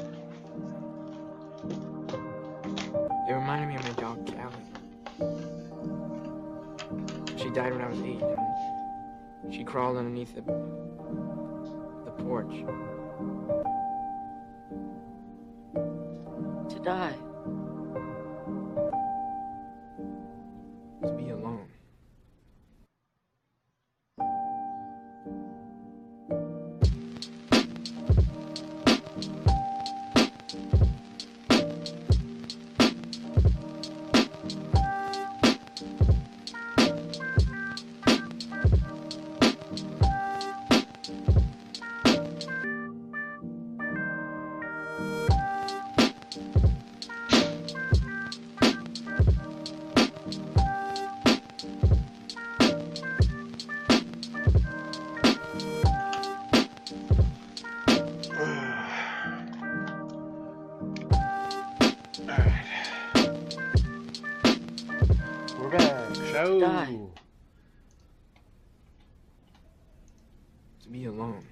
reminded me of my dog, Callie. She died when I was 8, and she crawled underneath the porch. To die. To be alone. We're back. Show. Die. To be alone.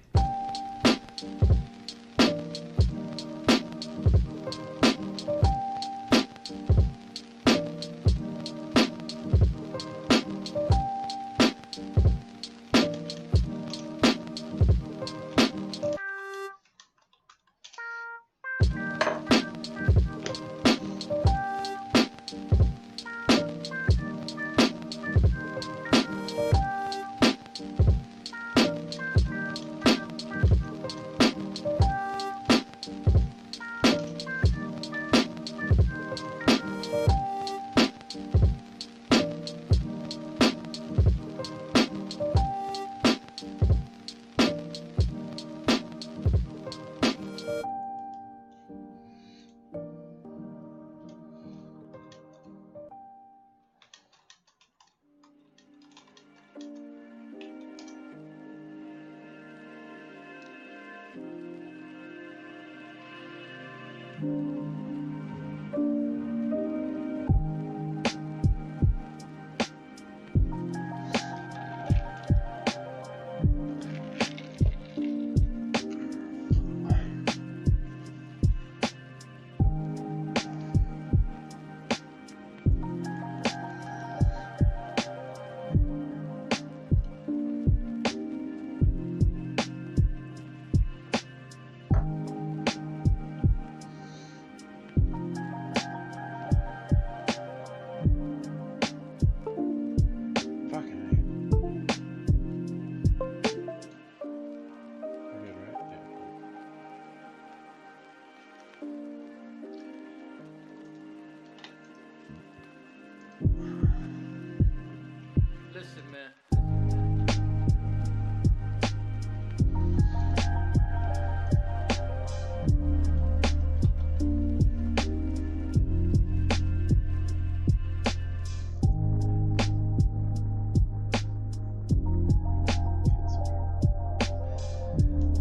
Listen, man.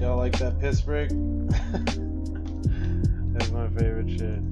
Y'all like that piss break? That's my favorite shit.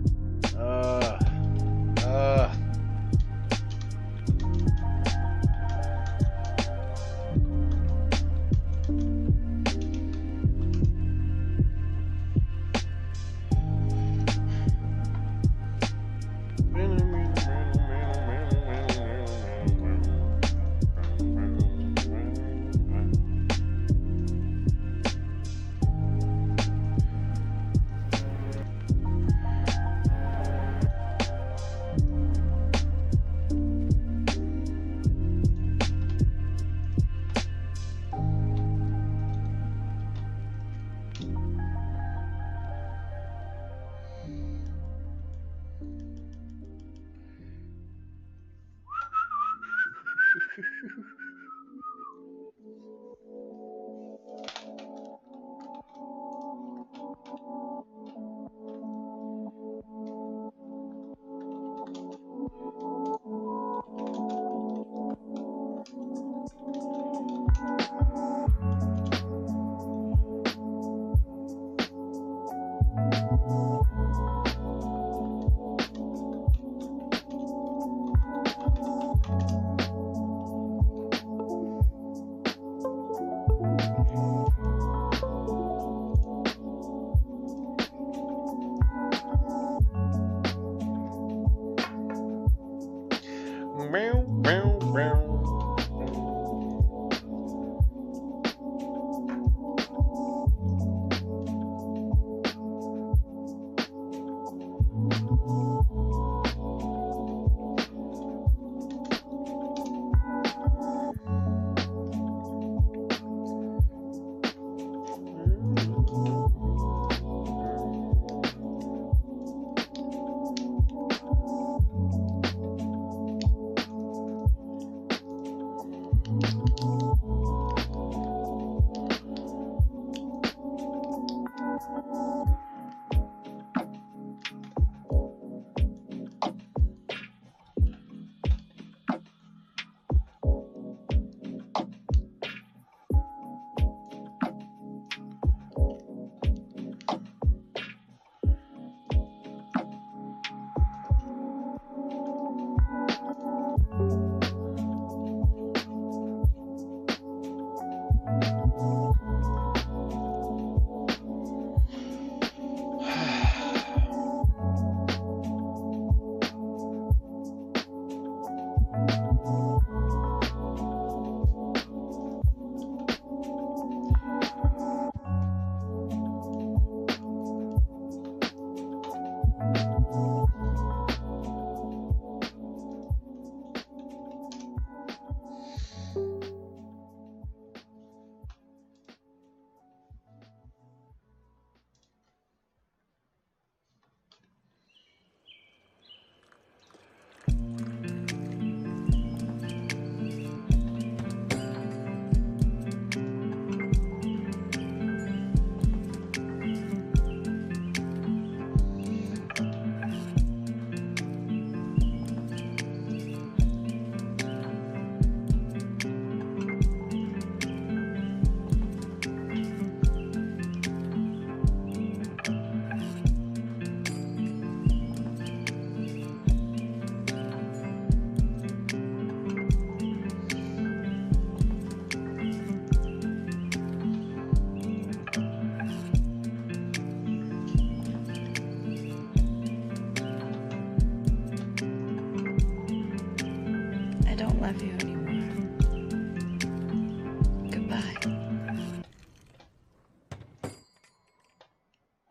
Goodbye.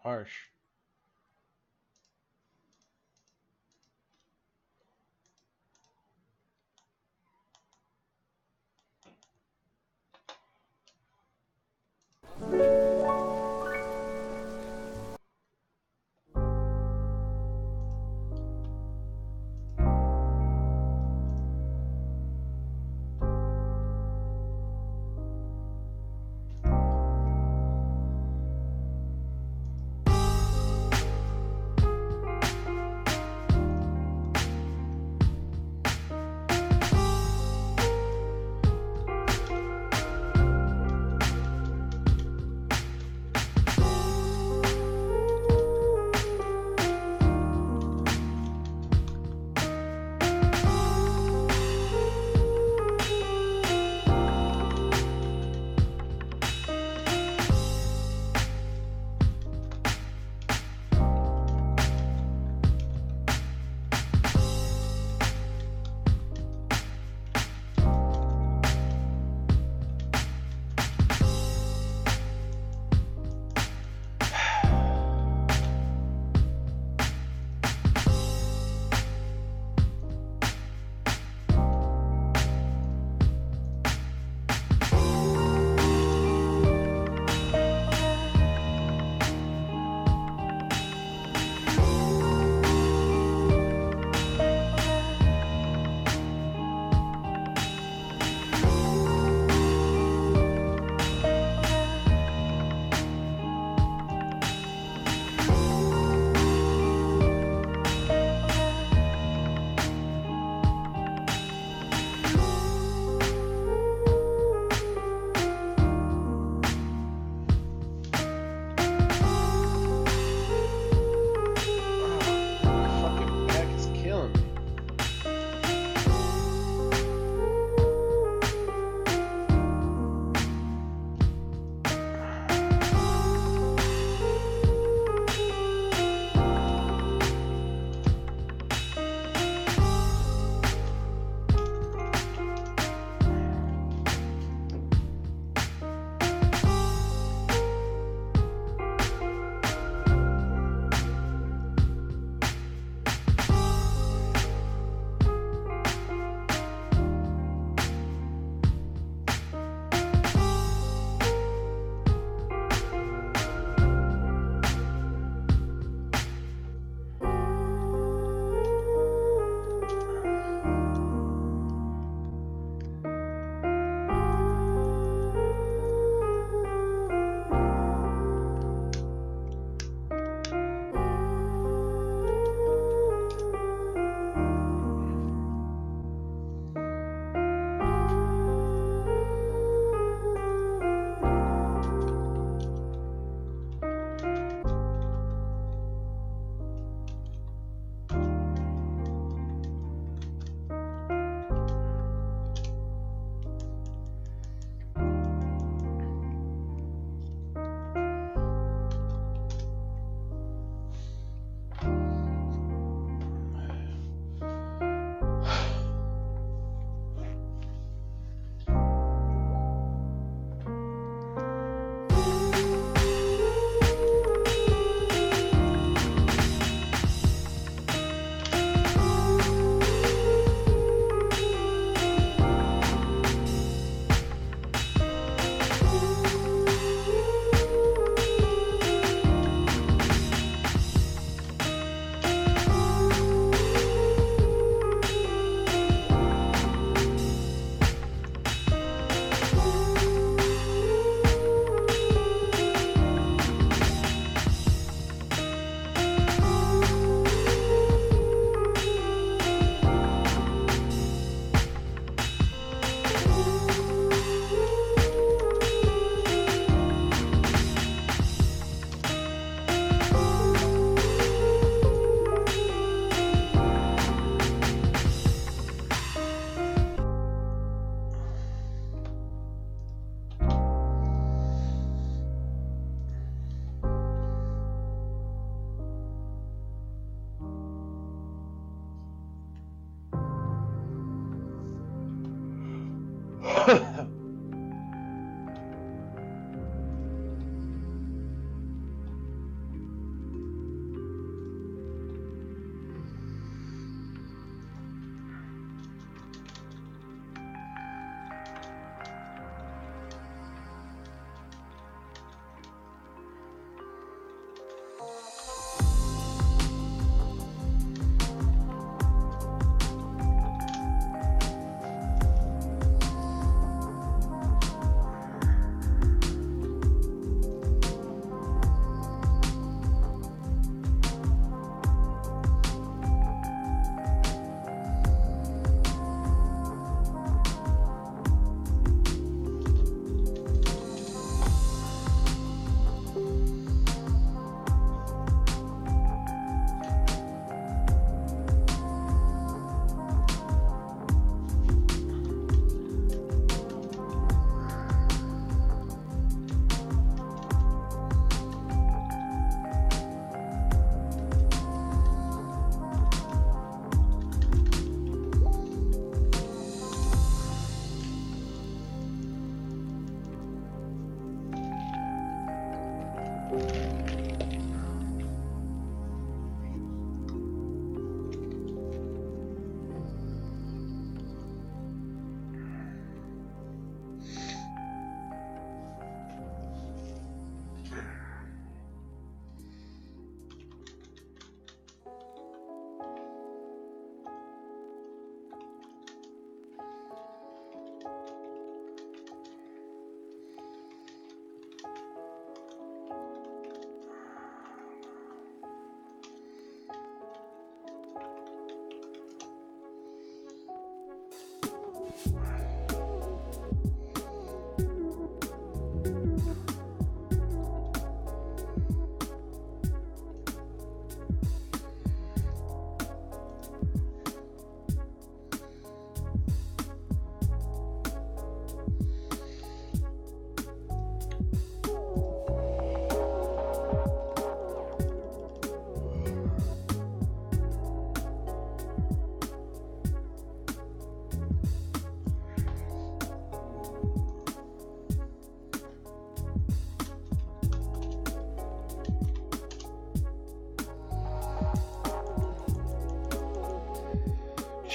Harsh.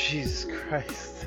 Jesus Christ.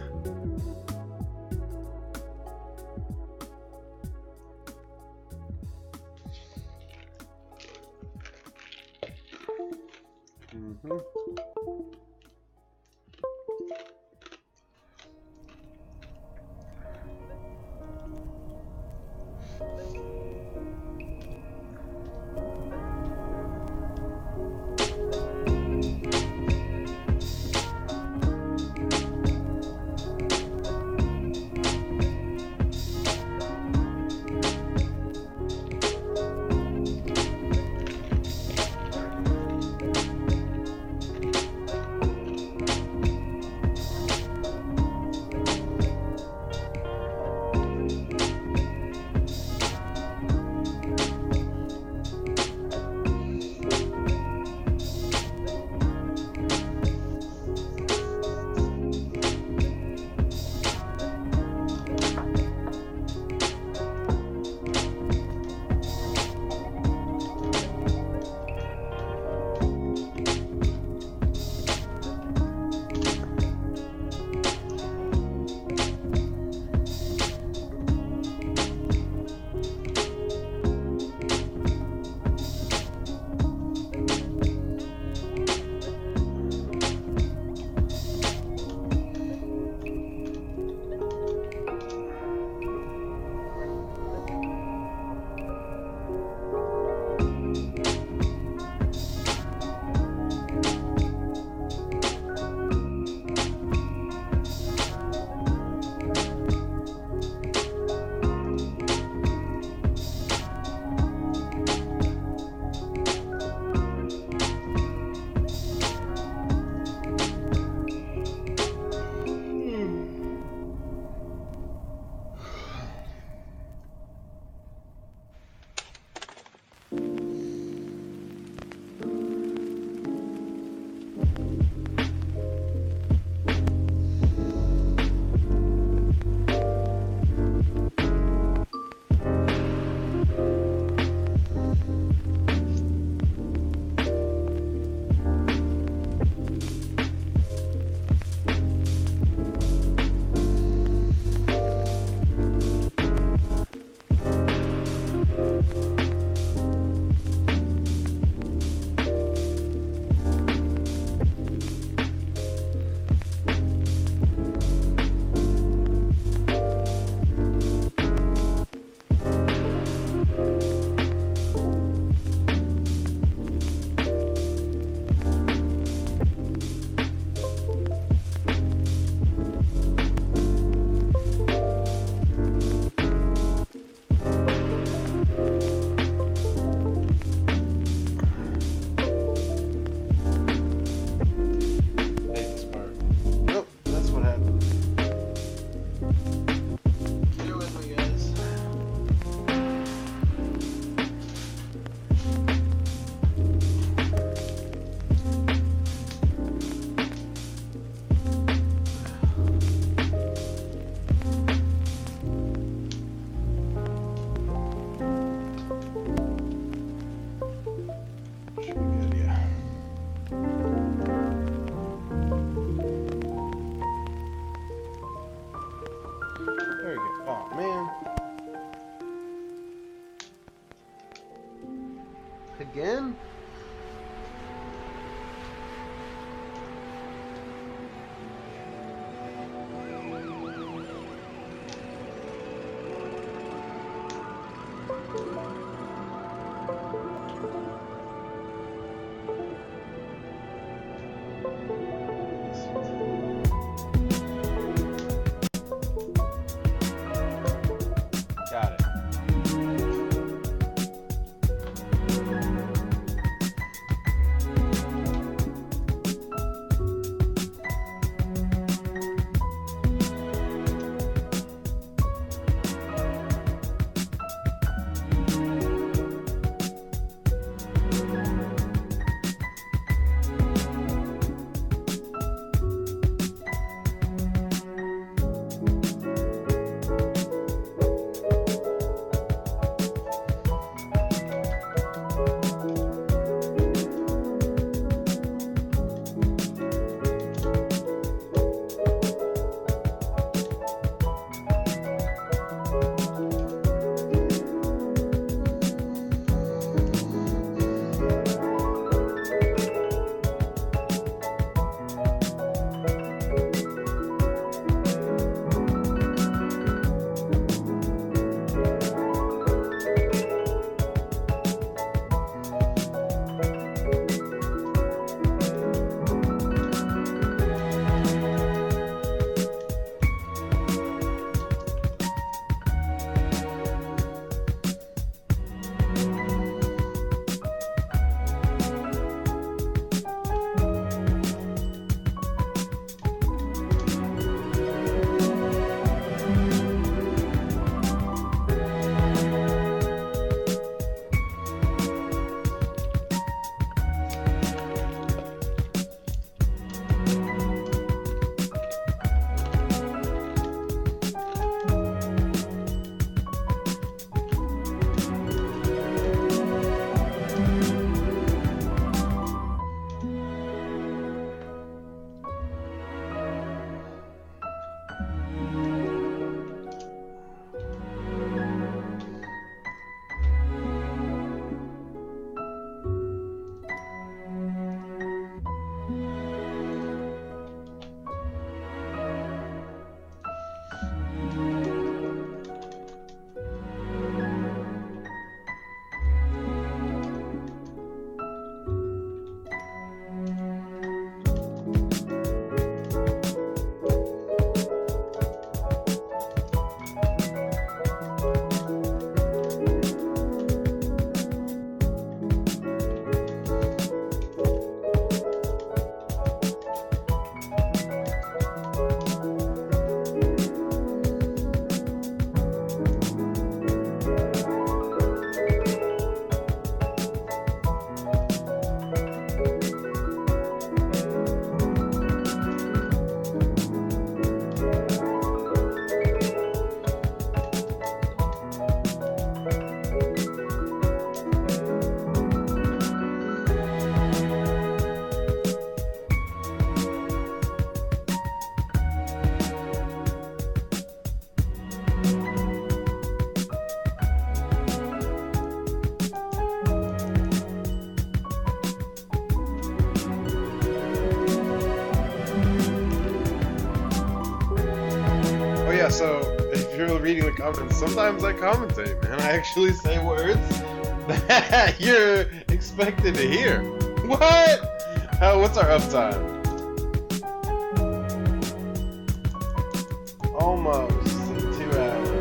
Again? Got it. Yeah, so if you're reading the comments, sometimes I commentate, man. I actually say words that you're expected to hear. What? What's our uptime? Almost 2 hours.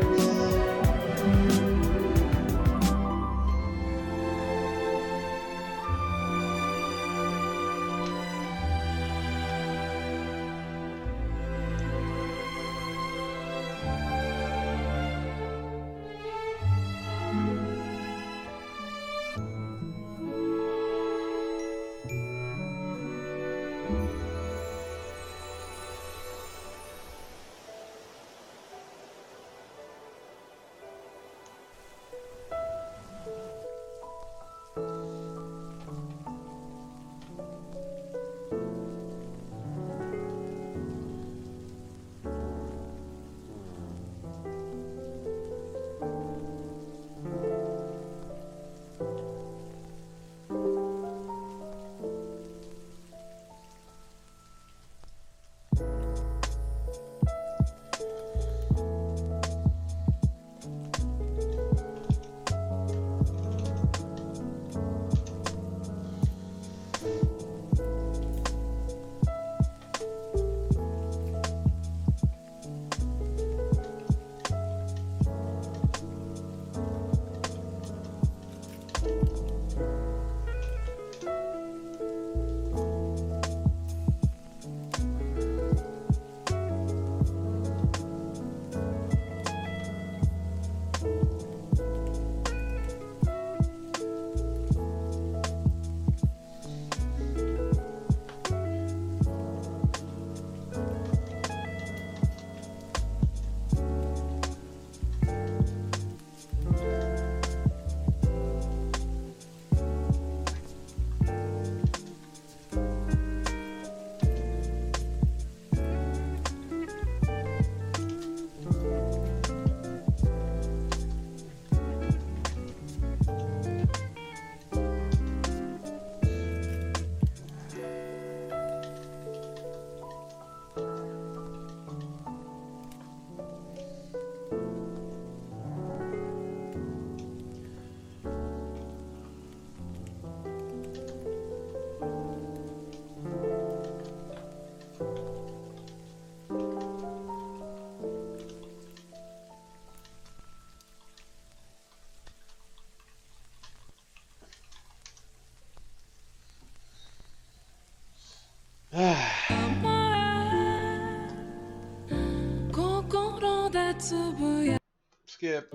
Skip.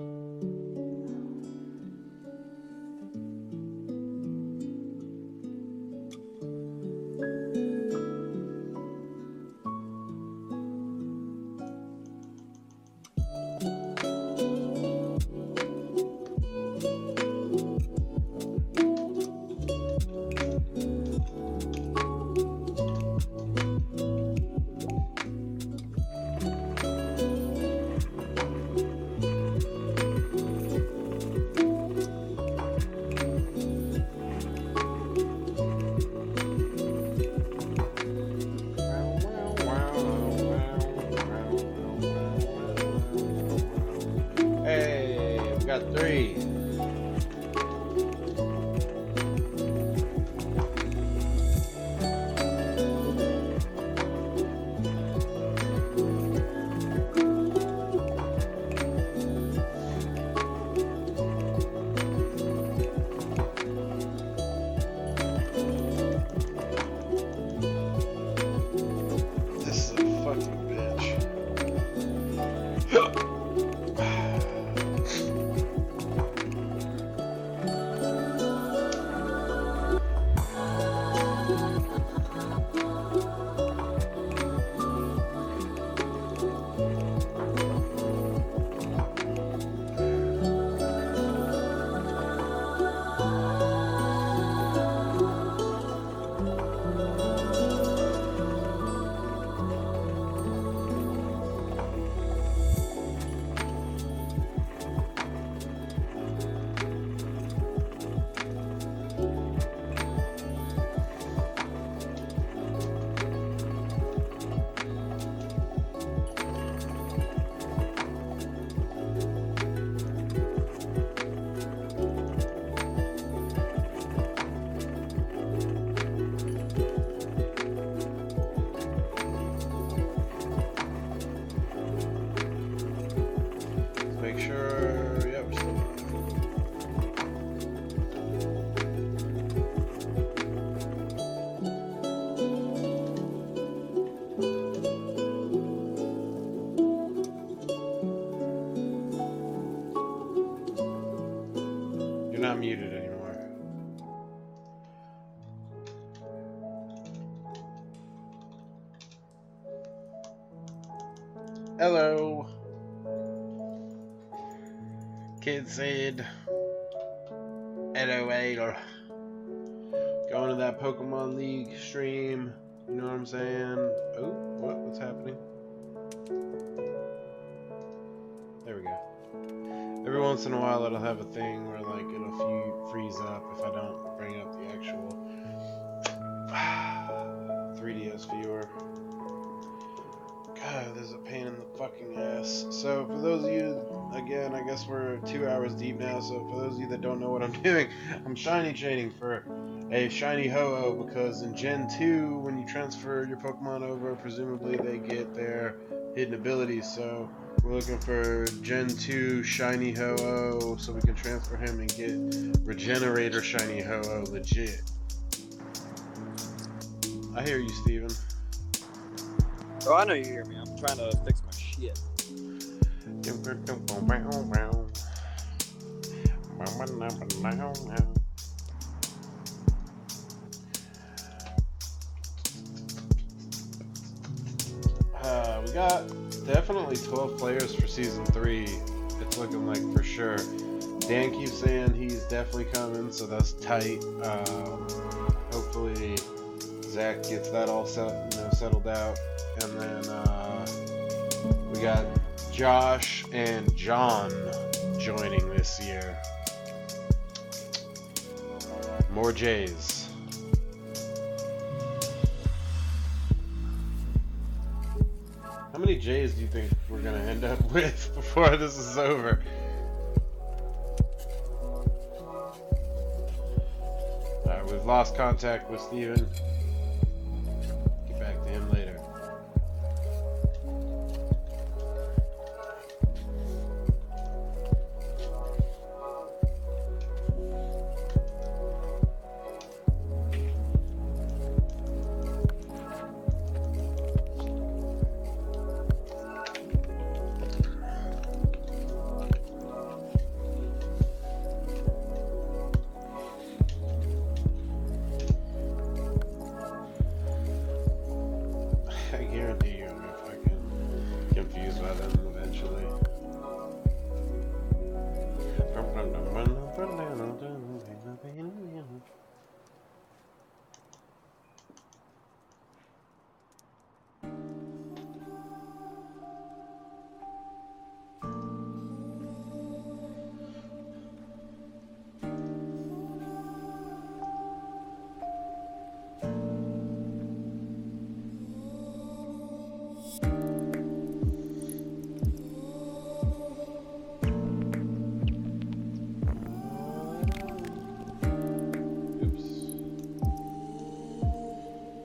not muted anymore. Hello. Kid said, LOL. Going to that Pokemon League stream. You know what I'm saying? Oh, what's happening? There we go. Every once in a while it'll have a thing where like it'll freeze up if I don't bring up the actual 3DS viewer. God, there's a pain in the fucking ass. So for those of you, again, I guess we're 2 hours deep now, so for those of you that don't know what I'm doing, I'm shiny chaining for a shiny Ho-Oh, because in Gen 2, when you transfer your Pokemon over, presumably they get their hidden abilities, so we're looking for Gen 2 shiny Ho-Oh so we can transfer him and get Regenerator shiny Ho-Oh legit. I hear you, Steven. Oh, I know you hear me. I'm trying to fix my shit. We got definitely 12 players for Season 3. It's looking like for sure. Dan keeps saying he's definitely coming, so that's tight. Hopefully Zach gets that all settled out. And then we got Josh and John joining this year. More J's. How many J's do you think we're gonna end up with before this is over? Alright, we've lost contact with Steven. Get back to him later.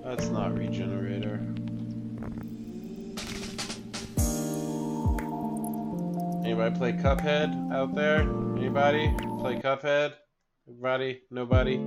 That's not Regenerator. Anybody play Cuphead out there? Anybody play Cuphead? Everybody? Nobody?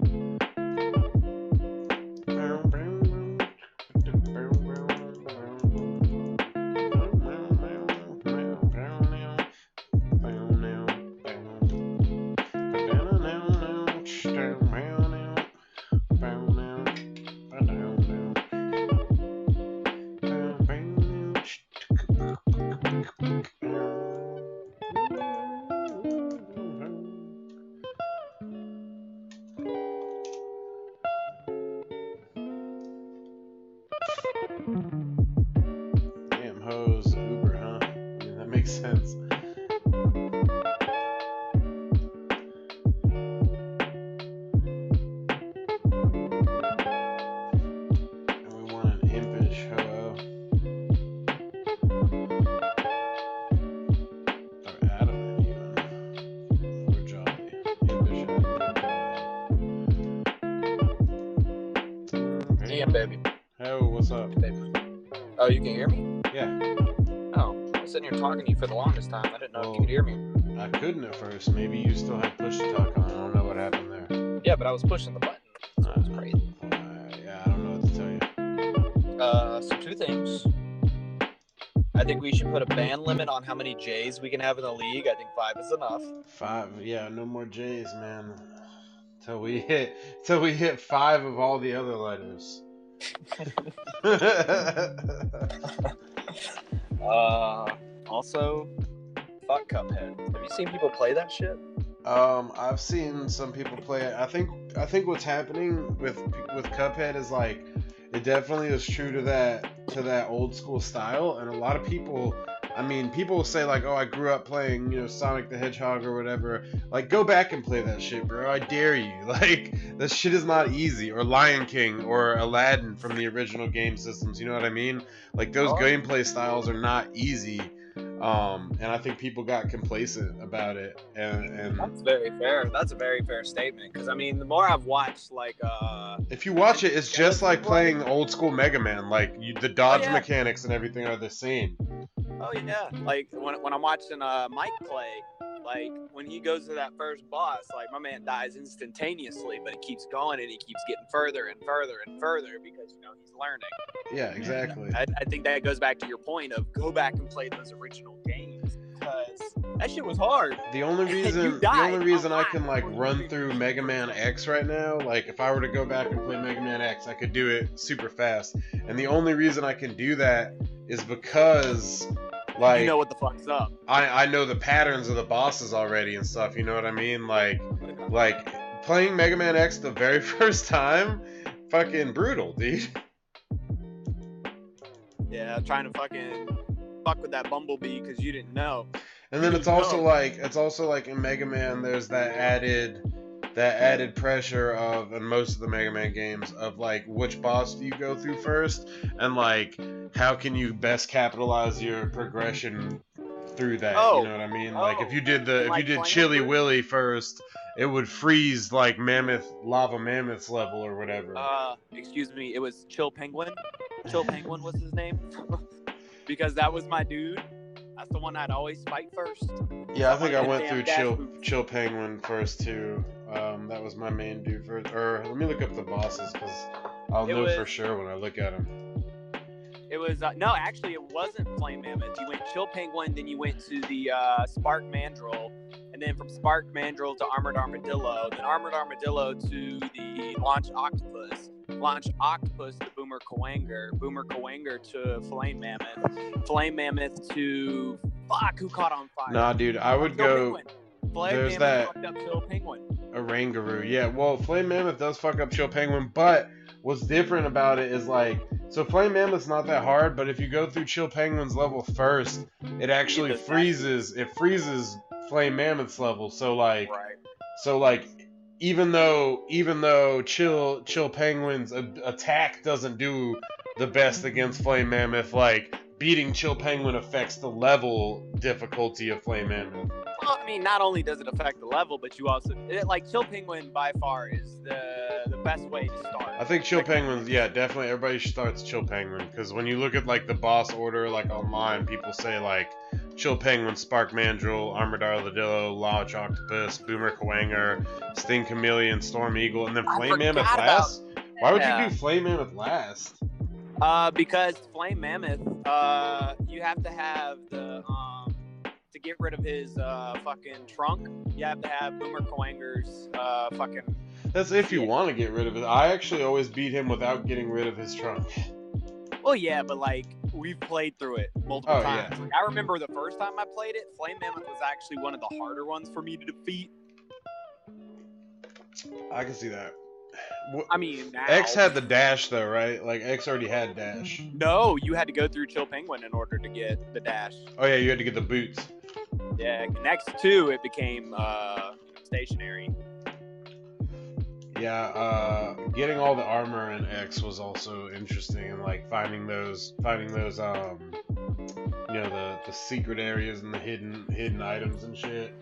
Damn hoes, Uber, huh? I mean, that makes sense. And we want an impish ho-oh. Or adamant, even. Or jolly. Impish adamant. Damn, baby. Oh, what's up? Baby. Oh, you can hear me? Yeah. Oh, I was sitting here talking to you for the longest time. I didn't know if you could hear me. I couldn't at first. Maybe you still had push to talk on. I don't know what happened there. Yeah, but I was pushing the button. So it was crazy. Yeah, I don't know what to tell you. So two things. I think we should put a ban limit on how many J's we can have in the league. I think 5 is enough. 5, yeah, no more J's, man. Till we hit 5 of all the other letters. Also, fuck Cuphead. Have you seen people play that shit? I've seen some people play it. I think what's happening with Cuphead is like it definitely is true to that old school style, and a lot of people. I mean, people will say like, "Oh, I grew up playing, Sonic the Hedgehog or whatever." Like, go back and play that shit, bro. I dare you. Like, that shit is not easy. Or Lion King or Aladdin from the original game systems. You know what I mean? Like, those gameplay styles are not easy. And I think people got complacent about it. And that's very fair. That's a very fair statement. Because I mean, the more I've watched, like, if you watch it, it's just like playing old school Mega Man. Like, the dodge mechanics and everything are the same. Oh yeah, like when I'm watching Mike play, like when he goes to that first boss, like my man dies instantaneously, but he keeps going and he keeps getting further and further and further because he's learning. Yeah, exactly. I think that goes back to your point of go back and play those original games because that shit was hard. The only reason I can like run through Mega Man X right now, like if I were to go back and play Mega Man X, I could do it super fast. And the only reason I can do that is because like you know what the fuck's up. I know the patterns of the bosses already and stuff, you know what I mean? Like playing Mega Man X the very first time, fucking brutal, dude. Yeah, trying to fucking fuck with that Bumblebee because you didn't know. And then it's also like in Mega Man there's that added pressure of, in most of the Mega Man games, of like which boss do you go through first, and like how can you best capitalize your progression through that. You know what I mean? Like if you did Chili Willy first, it would freeze like Lava Mammoth's level or whatever. Excuse me, it was Chill Penguin. Chill Penguin was his name. Because that was my dude. That's the one I'd always fight first. Yeah, I think I went through Chill Penguin first too. That was my main dude first. Or let me look up the bosses because I'll know for sure when I look at them. It was no, actually, it wasn't Flame Mammoth. You went Chill Penguin, then you went to the Spark Mandrill, and then from Spark Mandrill to Armored Armadillo, then Armored Armadillo to the Launch Octopus, Launch Octopus to Boomer Kuwanger, Boomer Kuwanger to Flame Mammoth to who caught on fire? Nah, dude, I would go. There's that fucked up Chill Penguin. Orangaroo, yeah. Well, Flame Mammoth does fuck up Chill Penguin, but what's different about it is like, so Flame Mammoth's not that hard, but if you go through Chill Penguin's level first, it actually freezes. It freezes Flame Mammoth's level. So like, even though Chill Penguin's attack doesn't do the best against Flame Mammoth, like beating Chill Penguin affects the level difficulty of Flame Mammoth. Well, I mean, not only does it affect the level, but you also like Chill Penguin by far is the best way to start. I think Chill Penguin, yeah, definitely everybody starts Chill Penguin because when you look at like the boss order, like online, people say like Chill Penguin, Spark Mandrill, Armored Armadillo, Launch Octopus, Boomer Kuwanger, Sting Chameleon, Storm Eagle, and then Flame Mammoth last. Why would you do Flame Mammoth last? Because Flame Mammoth, you have to have the to get rid of his fucking trunk, you have to have Boomer Kuwanger's fucking. That's if you want to get rid of it. I actually always beat him without getting rid of his trunk. Well, yeah, but like we've played through it multiple times. Yeah. Like, I remember the first time I played it, Flame Mammoth was actually one of the harder ones for me to defeat. I can see that. I mean, now, X had the dash though, right? Like X already had dash. No, you had to go through Chill Penguin in order to get the dash. Oh yeah, you had to get the boots. Yeah, next to it became stationary. Yeah, getting all the armor in X was also interesting, and like finding those the secret areas and the hidden items and shit.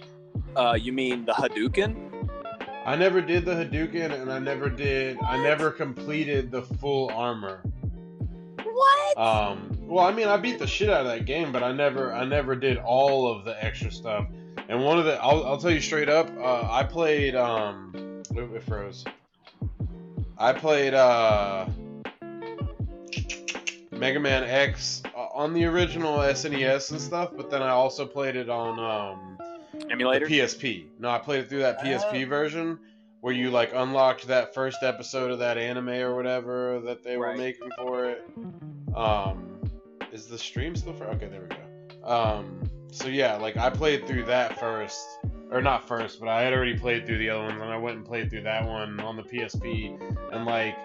You mean the Hadouken? I never did the Hadouken, and I never completed the full armor. What? Well, I mean, I beat the shit out of that game, but I never did all of the extra stuff. And one of the, I'll tell you straight up, I played, it froze. I played, Mega Man X on the original SNES and stuff, but then I also played it on Emulator? the PSP. No, I played it through that PSP version where you like unlocked that first episode of that anime or whatever that they were making for it. Is the stream still for? Okay, there we go. So yeah, like I played through that first, or not first, but I had already played through the other ones, and I went and played through that one on the PSP, and like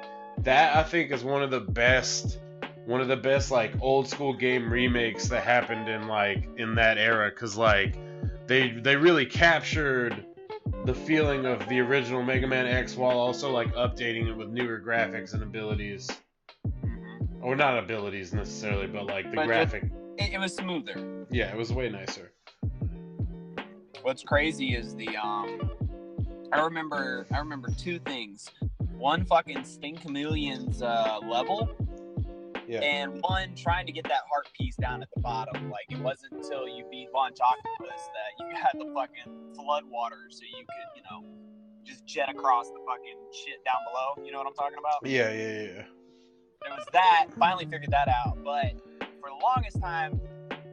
that I think is one of the best like old school game remakes that happened in that era, because like they really captured the feeling of the original Mega Man X while also like updating it with newer graphics and abilities. Or not abilities necessarily, but like the graphic. It was smoother. Yeah, it was way nicer. What's crazy is the I remember two things. One, fucking Sting Chameleon's level. Yeah. And one, trying to get that heart piece down at the bottom. Like, it wasn't until you beat Launch Octopus that you had the fucking flood water so you could, you know, just jet across the fucking shit down below. You know what I'm talking about? Yeah. It was that. Finally figured that out. But for the longest time,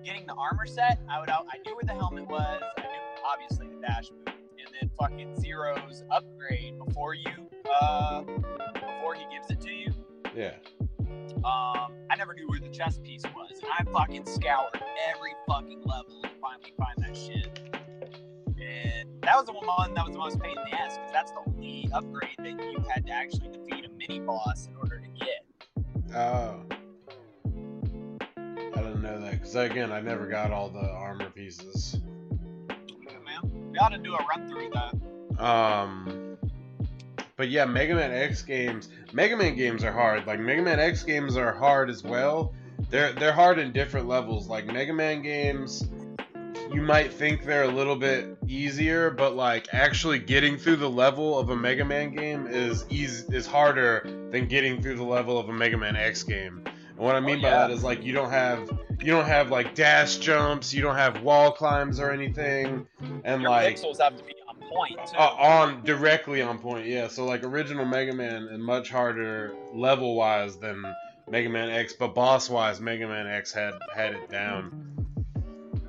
getting the armor set, I knew where the helmet was. I knew, obviously, the dash move. And then fucking Zero's upgrade before he gives it to you. Yeah. I never knew where the chest piece was, and I fucking scoured every fucking level to finally find that shit. And that was the one that was the most pain in the ass, because that's the only upgrade that you had to actually defeat a mini boss in order to get. Oh. I didn't know that, because again, I never got all the armor pieces. Yeah, man. We ought to do a run through that. But yeah, Mega Man X games, Mega Man games are hard. Like Mega Man X games are hard as well. They're hard in different levels. Like Mega Man games, you might think they're a little bit easier, but like actually getting through the level of a Mega Man game is harder than getting through the level of a Mega Man X game. And what I mean by that is like you don't have like dash jumps, you don't have wall climbs or anything, and your like pixels have to be on point too. Directly on point, yeah. So like original Mega Man is much harder level wise than Mega Man X, but boss wise, Mega Man X had it down.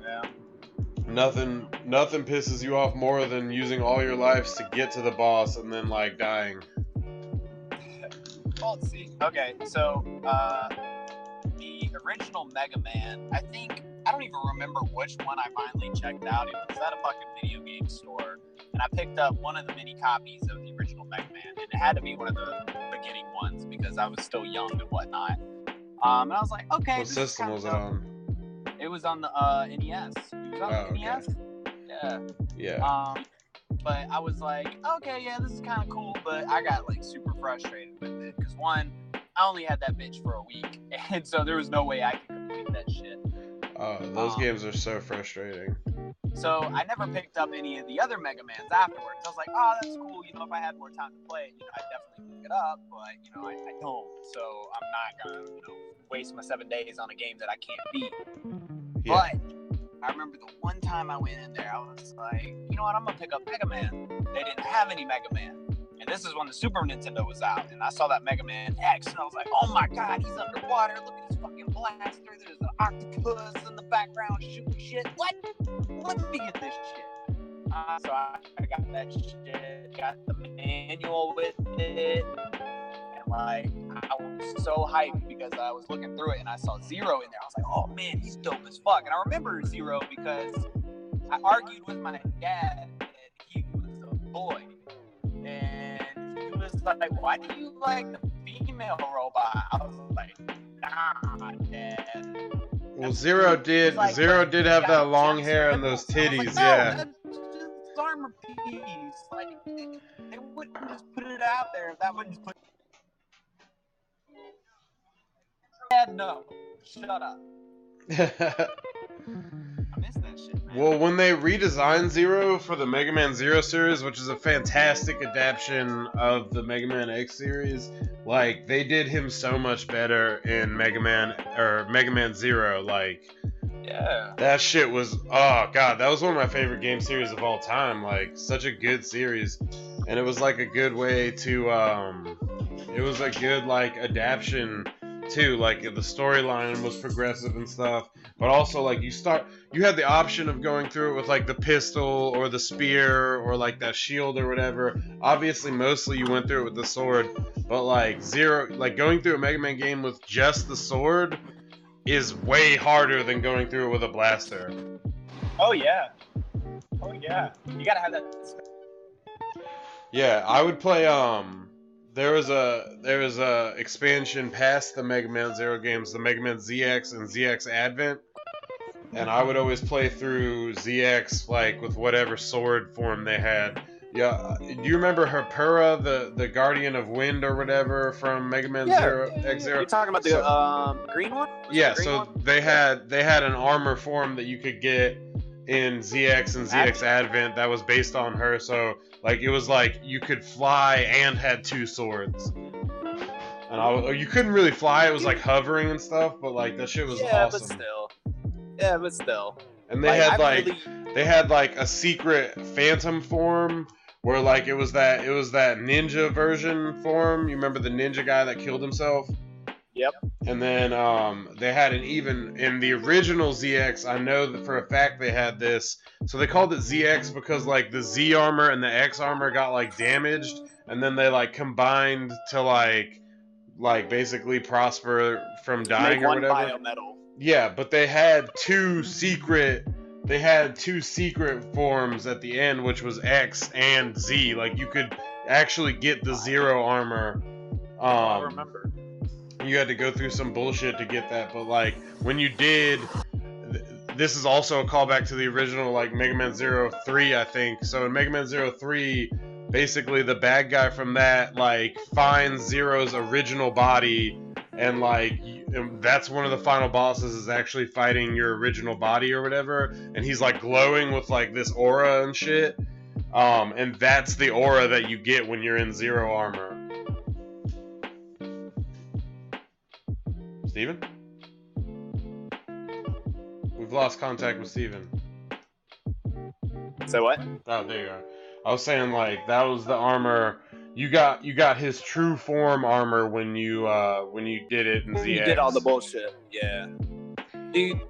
Yeah. Nothing pisses you off more than using all your lives to get to the boss and then like dying. Well, see, okay, so the original Mega Man, I don't even remember which one I finally checked out. It was at a fucking video game store, and I picked up one of the mini copies of the original Mega Man, and it had to be one of the beginning ones because I was still young and whatnot. And I was like, okay. What system was it on? It was on the NES. It was on the NES? Yeah. Yeah. But I was like, okay, yeah, this is kind of cool, but I got like super frustrated with it because one, I only had that bitch for a week, and so there was no way I could complete that shit. Those games are so frustrating. So I never picked up any of the other Mega Mans afterwards. I was like, oh, that's cool. You know, if I had more time to play it, you know, I'd definitely pick it up. But, you know, I don't. So I'm not going to, you know, waste my 7 days on a game that I can't beat. Yeah. But I remember the one time I went in there, I was like, you know what, I'm going to pick up Mega Man. They didn't have any Mega Man. And this is when the Super Nintendo was out. And I saw that Mega Man X, and I was like, oh my God, he's underwater. Look at his fucking blaster. There's an octopus in the background shooting shit. What? Let me get this shit. So I got that shit, got the manual with it. And like, I was so hyped because I was looking through it and I saw Zero in there. I was like, oh man, he's dope as fuck. And I remember Zero because I argued with my dad that he was a boy. And he was like, why do you like the female robot? I was like, nah, Dad. Well, Zero did have that long hair and those titties, like, yeah. That's just armor piece. Like, they wouldn't just put it out there if that wouldn't put. Dad, no. Shut up. I miss that shit, man. Well, when they redesigned Zero for the Mega Man Zero series, which is a fantastic adaptation of the Mega Man X series, like, they did him so much better in Mega Man Zero, like, yeah. That shit was, oh god, that was one of my favorite game series of all time, like, such a good series, and it was, like, a good way to, it was a good, like, adaptation too. Like the storyline was progressive and stuff, but also like you had the option of going through it with like the pistol or the spear or like that shield or whatever. Obviously, mostly you went through it with the sword, but like going through a Mega Man game with just the sword is way harder than going through it with a blaster. Oh yeah. Oh yeah. You gotta have that. Yeah, I would play. There was a expansion past the Mega Man Zero games, the Mega Man ZX and ZX Advent, and I would always play through ZX like with whatever sword form they had. Yeah, do you remember Herpura, the Guardian of Wind or whatever from Mega Man Zero X-Zero? You're talking about the green one? Yeah, so they had an armor form that you could get in ZX and ZX Advent that was based on her. So like it was like you could fly and had two swords. And you couldn't really fly; it was like hovering and stuff. But like that shit was awesome. Yeah, but still. And they had like a secret Phantom form where like it was that ninja version form. You remember the ninja guy that killed himself? Yep. And then they had in the original ZX, I know that for a fact they had this. So they called it ZX because like the Z armor and the X armor got like damaged, and then they like combined to like basically prosper from dying or whatever. Biometal. Yeah, but they had two secret forms at the end, which was X and Z. Like you could actually get the Zero armor. I remember. You had to go through some bullshit to get that, but like when you did, this is also a callback to the original like Mega Man Zero 3, I think. So in Mega Man Zero 3, basically the bad guy from that like finds Zero's original body, and like and that's one of the final bosses is actually fighting your original body or whatever, and he's like glowing with like this aura and shit. And that's the aura that you get when you're in Zero armor. Steven? We've lost contact with Steven. So what? Oh, there you are. I was saying like that was the armor you got his true form armor when you did it in ZX. You did all the bullshit. Yeah. Dude,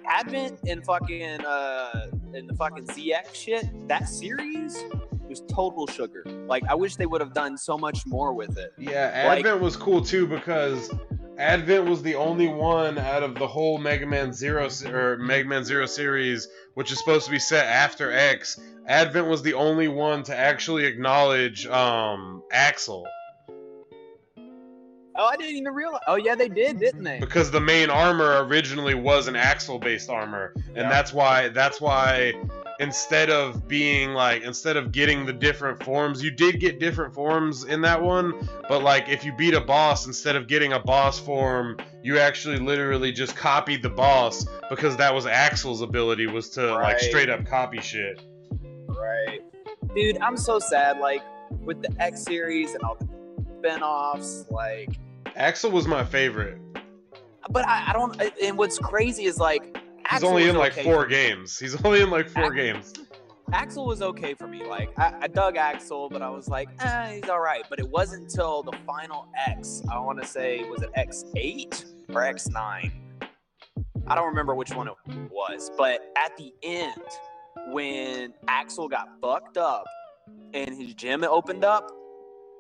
Advent and fucking the fucking ZX shit, that series was total sugar. Like I wish they would have done so much more with it. Yeah, Advent was cool too because Advent was the only one out of the whole Mega Man Zero series, which is supposed to be set after X. Advent was the only one to actually acknowledge Axel. Oh, I didn't even realize. Oh, yeah, they did, didn't they? Because the main armor originally was an Axel-based armor, and that's why instead of getting the different forms, you did get different forms in that one, but like if you beat a boss, instead of getting a boss form, you actually literally just copied the boss, because that was Axel's ability, was to like straight up copy shit. Right. Dude, I'm so sad, like with the X series and all the spin-offs, like Axel was my favorite. But I don't, and what's crazy is like he's only in like 4 games. He's only in like 4 games. Axel was okay for me. Like I dug Axel, but I was like, he's all right. But it wasn't until the final X. I want to say, was it X8 or X9? I don't remember which one it was. But at the end, when Axel got fucked up and his gym opened up,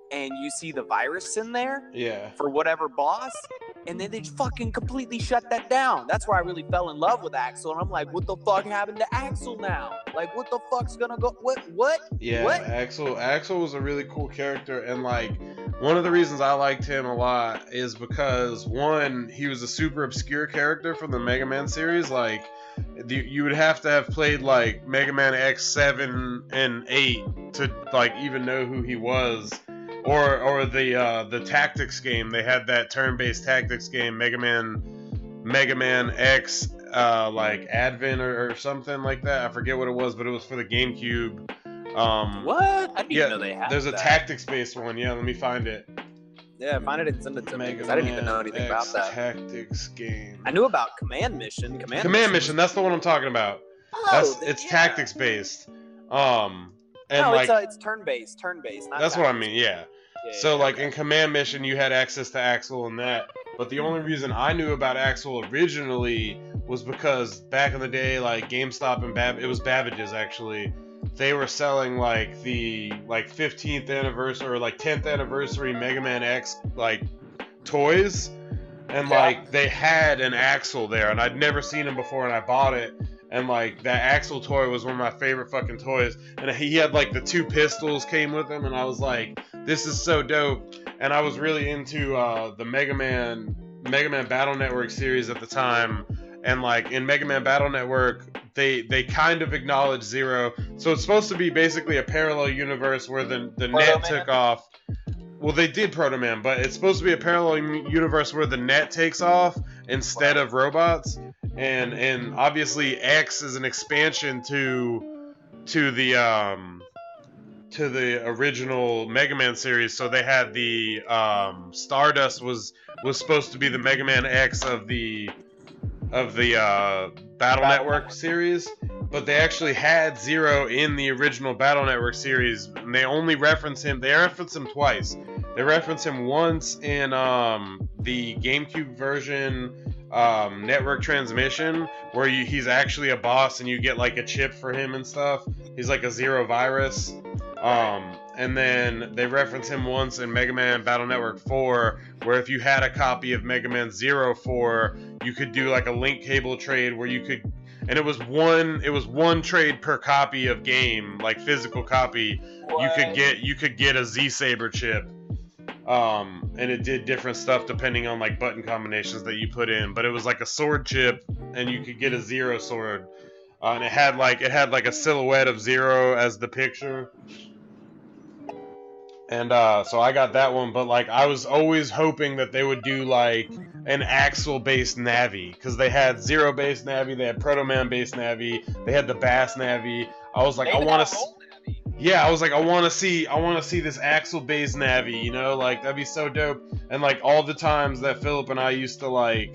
and you see the virus in there, for whatever boss, and then they just fucking completely shut that down. That's where I really fell in love with Axel, and I'm like, what the fuck happened to Axel now? Like, what the fuck's gonna go? What? Yeah, what? Axel was a really cool character, and like one of the reasons I liked him a lot is because one, he was a super obscure character from the Mega Man series. Like you would have to have played like Mega Man X7 and 8 to like even know who he was. Or the tactics game. They had that turn-based tactics game, Mega Man X, like Advent or something like that. I forget what it was, but it was for the GameCube. What? I didn't even know they had there's that. A tactics-based one. Yeah, let me find it. Yeah, find it and send it to me, because I didn't even know anything about that. Tactics game. I knew about Command Mission. Command Mission. That's the one I'm talking about. It's tactics-based. And no, like, it's turn-based. Turn-based. That's what I mean. Yeah. So like in Command Mission, you had access to Axel and that, But the only reason I knew about Axel originally was because back in the day, like GameStop and it was Babbage's actually, they were selling like the 15th anniversary or like 10th anniversary Mega Man X like toys, and like they had an Axel there, and I'd never seen him before, and I bought it. And like that Axel toy was one of my favorite fucking toys, and he had like the 2 pistols came with him, and I was like, this is so dope. And I was really into the Mega Man Battle Network series at the time, and like in Mega Man Battle Network, they kind of acknowledged Zero, so it's supposed to be basically a parallel universe where the net took off. Well, they did Proto Man, but it's supposed to be a parallel universe where the net takes off instead of robots, and obviously X is an expansion to the original Mega Man series. So they had the Stardust was supposed to be the Mega Man X of the Battle Network series, but they actually had Zero in the original Battle Network series, and they only reference him. They reference him twice. They reference him once in the GameCube version Network Transmission, where he's actually a boss and you get like a chip for him and stuff. He's like a Zero virus. And then they reference him once in Mega Man Battle Network 4, where if you had a copy of Mega Man 04, you could do like a link cable trade where you could, and it was one trade per copy of game, like physical copy. What? You could get a Z-Saber chip. And it did different stuff depending on like button combinations that you put in, but it was like a sword chip, and you could get a Zero sword. And it had like a silhouette of Zero as the picture. And so I got that one, but like I was always hoping that they would do like an Axel-based Navi, because they had Zero-based Navi, they had Proto Man-based Navi, they had the Bass Navi. I was like, I want to see this Axel-based Navi, you know, like that'd be so dope. And like all the times that Philip and I used to like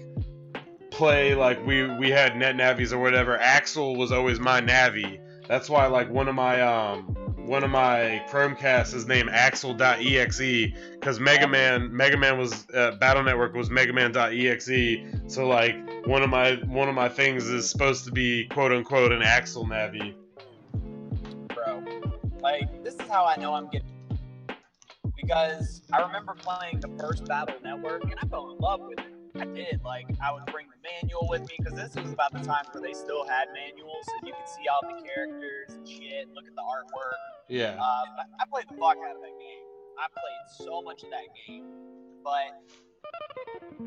play, like we had net Navis or whatever, Axel was always my Navi. That's why like one of my Chromecasts is named Axel.exe, because Mega Man was Battle Network was Megaman.exe. So like one of my things is supposed to be quote unquote an Axel Navi. Bro, like this is how I know I'm getting, because I remember playing the first Battle Network and I fell in love with it. I did. Like, I would bring the manual with me, because this was about the time where they still had manuals, so you could see all the characters and shit, look at the artwork. Yeah. I played the fuck out of that game. I played so much of that game. But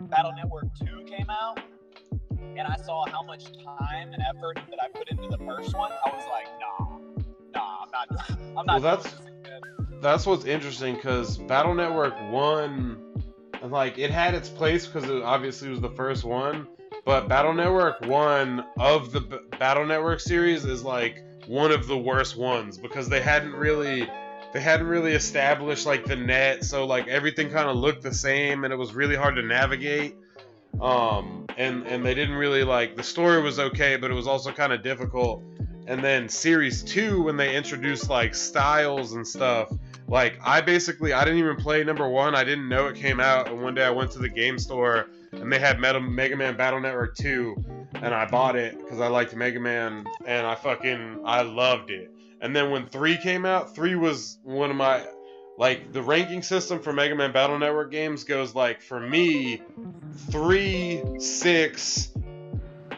Battle Network 2 came out, and I saw how much time and effort that I put into the first one. I was like, I'm not doing this again. That's what's interesting, because Battle Network 1... and like it had its place because it obviously was the first one, but Battle Network 1 of the Battle Network series is like one of the worst ones, because they hadn't really established like the net, so like everything kind of looked the same and it was really hard to navigate. And they didn't really like, the story was okay, but it was also kind of difficult. And then Series 2, when they introduced like styles and stuff, like I didn't even play number 1. I didn't know it came out, and one day I went to the game store and they had Mega Man Battle Network 2, and I bought it because I liked Mega Man, and I loved it. And then when 3 came out, 3 was one of my, like, the ranking system for Mega Man Battle Network games goes like, for me, 3, 6,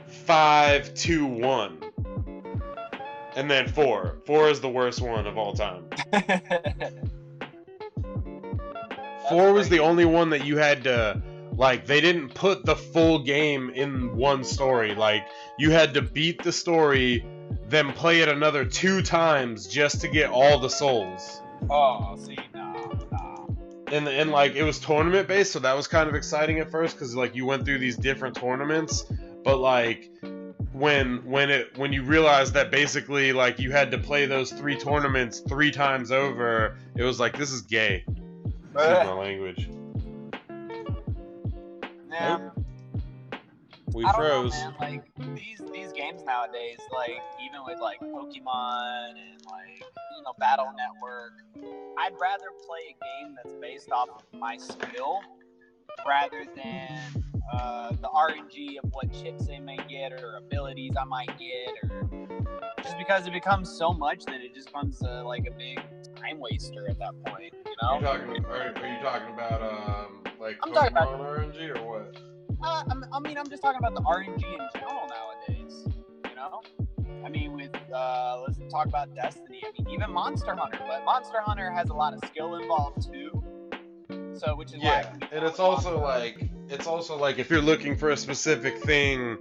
5, 2, 1. And then 4. 4 is the worst one of all time. 4 was the only one that you had to, like, they didn't put the full game in one story. Like, you had to beat the story, then play it another 2 times just to get all the souls. Oh, see, no. And like, it was tournament based, so that was kind of exciting at first, because like you went through these different tournaments, but like when you realized that basically like you had to play those 3 tournaments 3 times over, it was like, this is gay. Excuse my language. Yeah. Nope. We I froze. don't know, man. Like these games nowadays, like even with like Pokemon and like, you know, Battle Network, I'd rather play a game that's based off of my skill rather than the RNG of what chips they may get or abilities I might get, or just because it becomes so much that it just becomes like a big time waster at that point, you know? Are you talking about like I'm Pokemon talking about RNG or what? I'm just talking about the RNG in general nowadays, you know? I mean, with let's talk about Destiny. I mean, even Monster Hunter, but Monster Hunter has a lot of skill involved too. So, which is why. And it's also like if you're looking for a specific thing,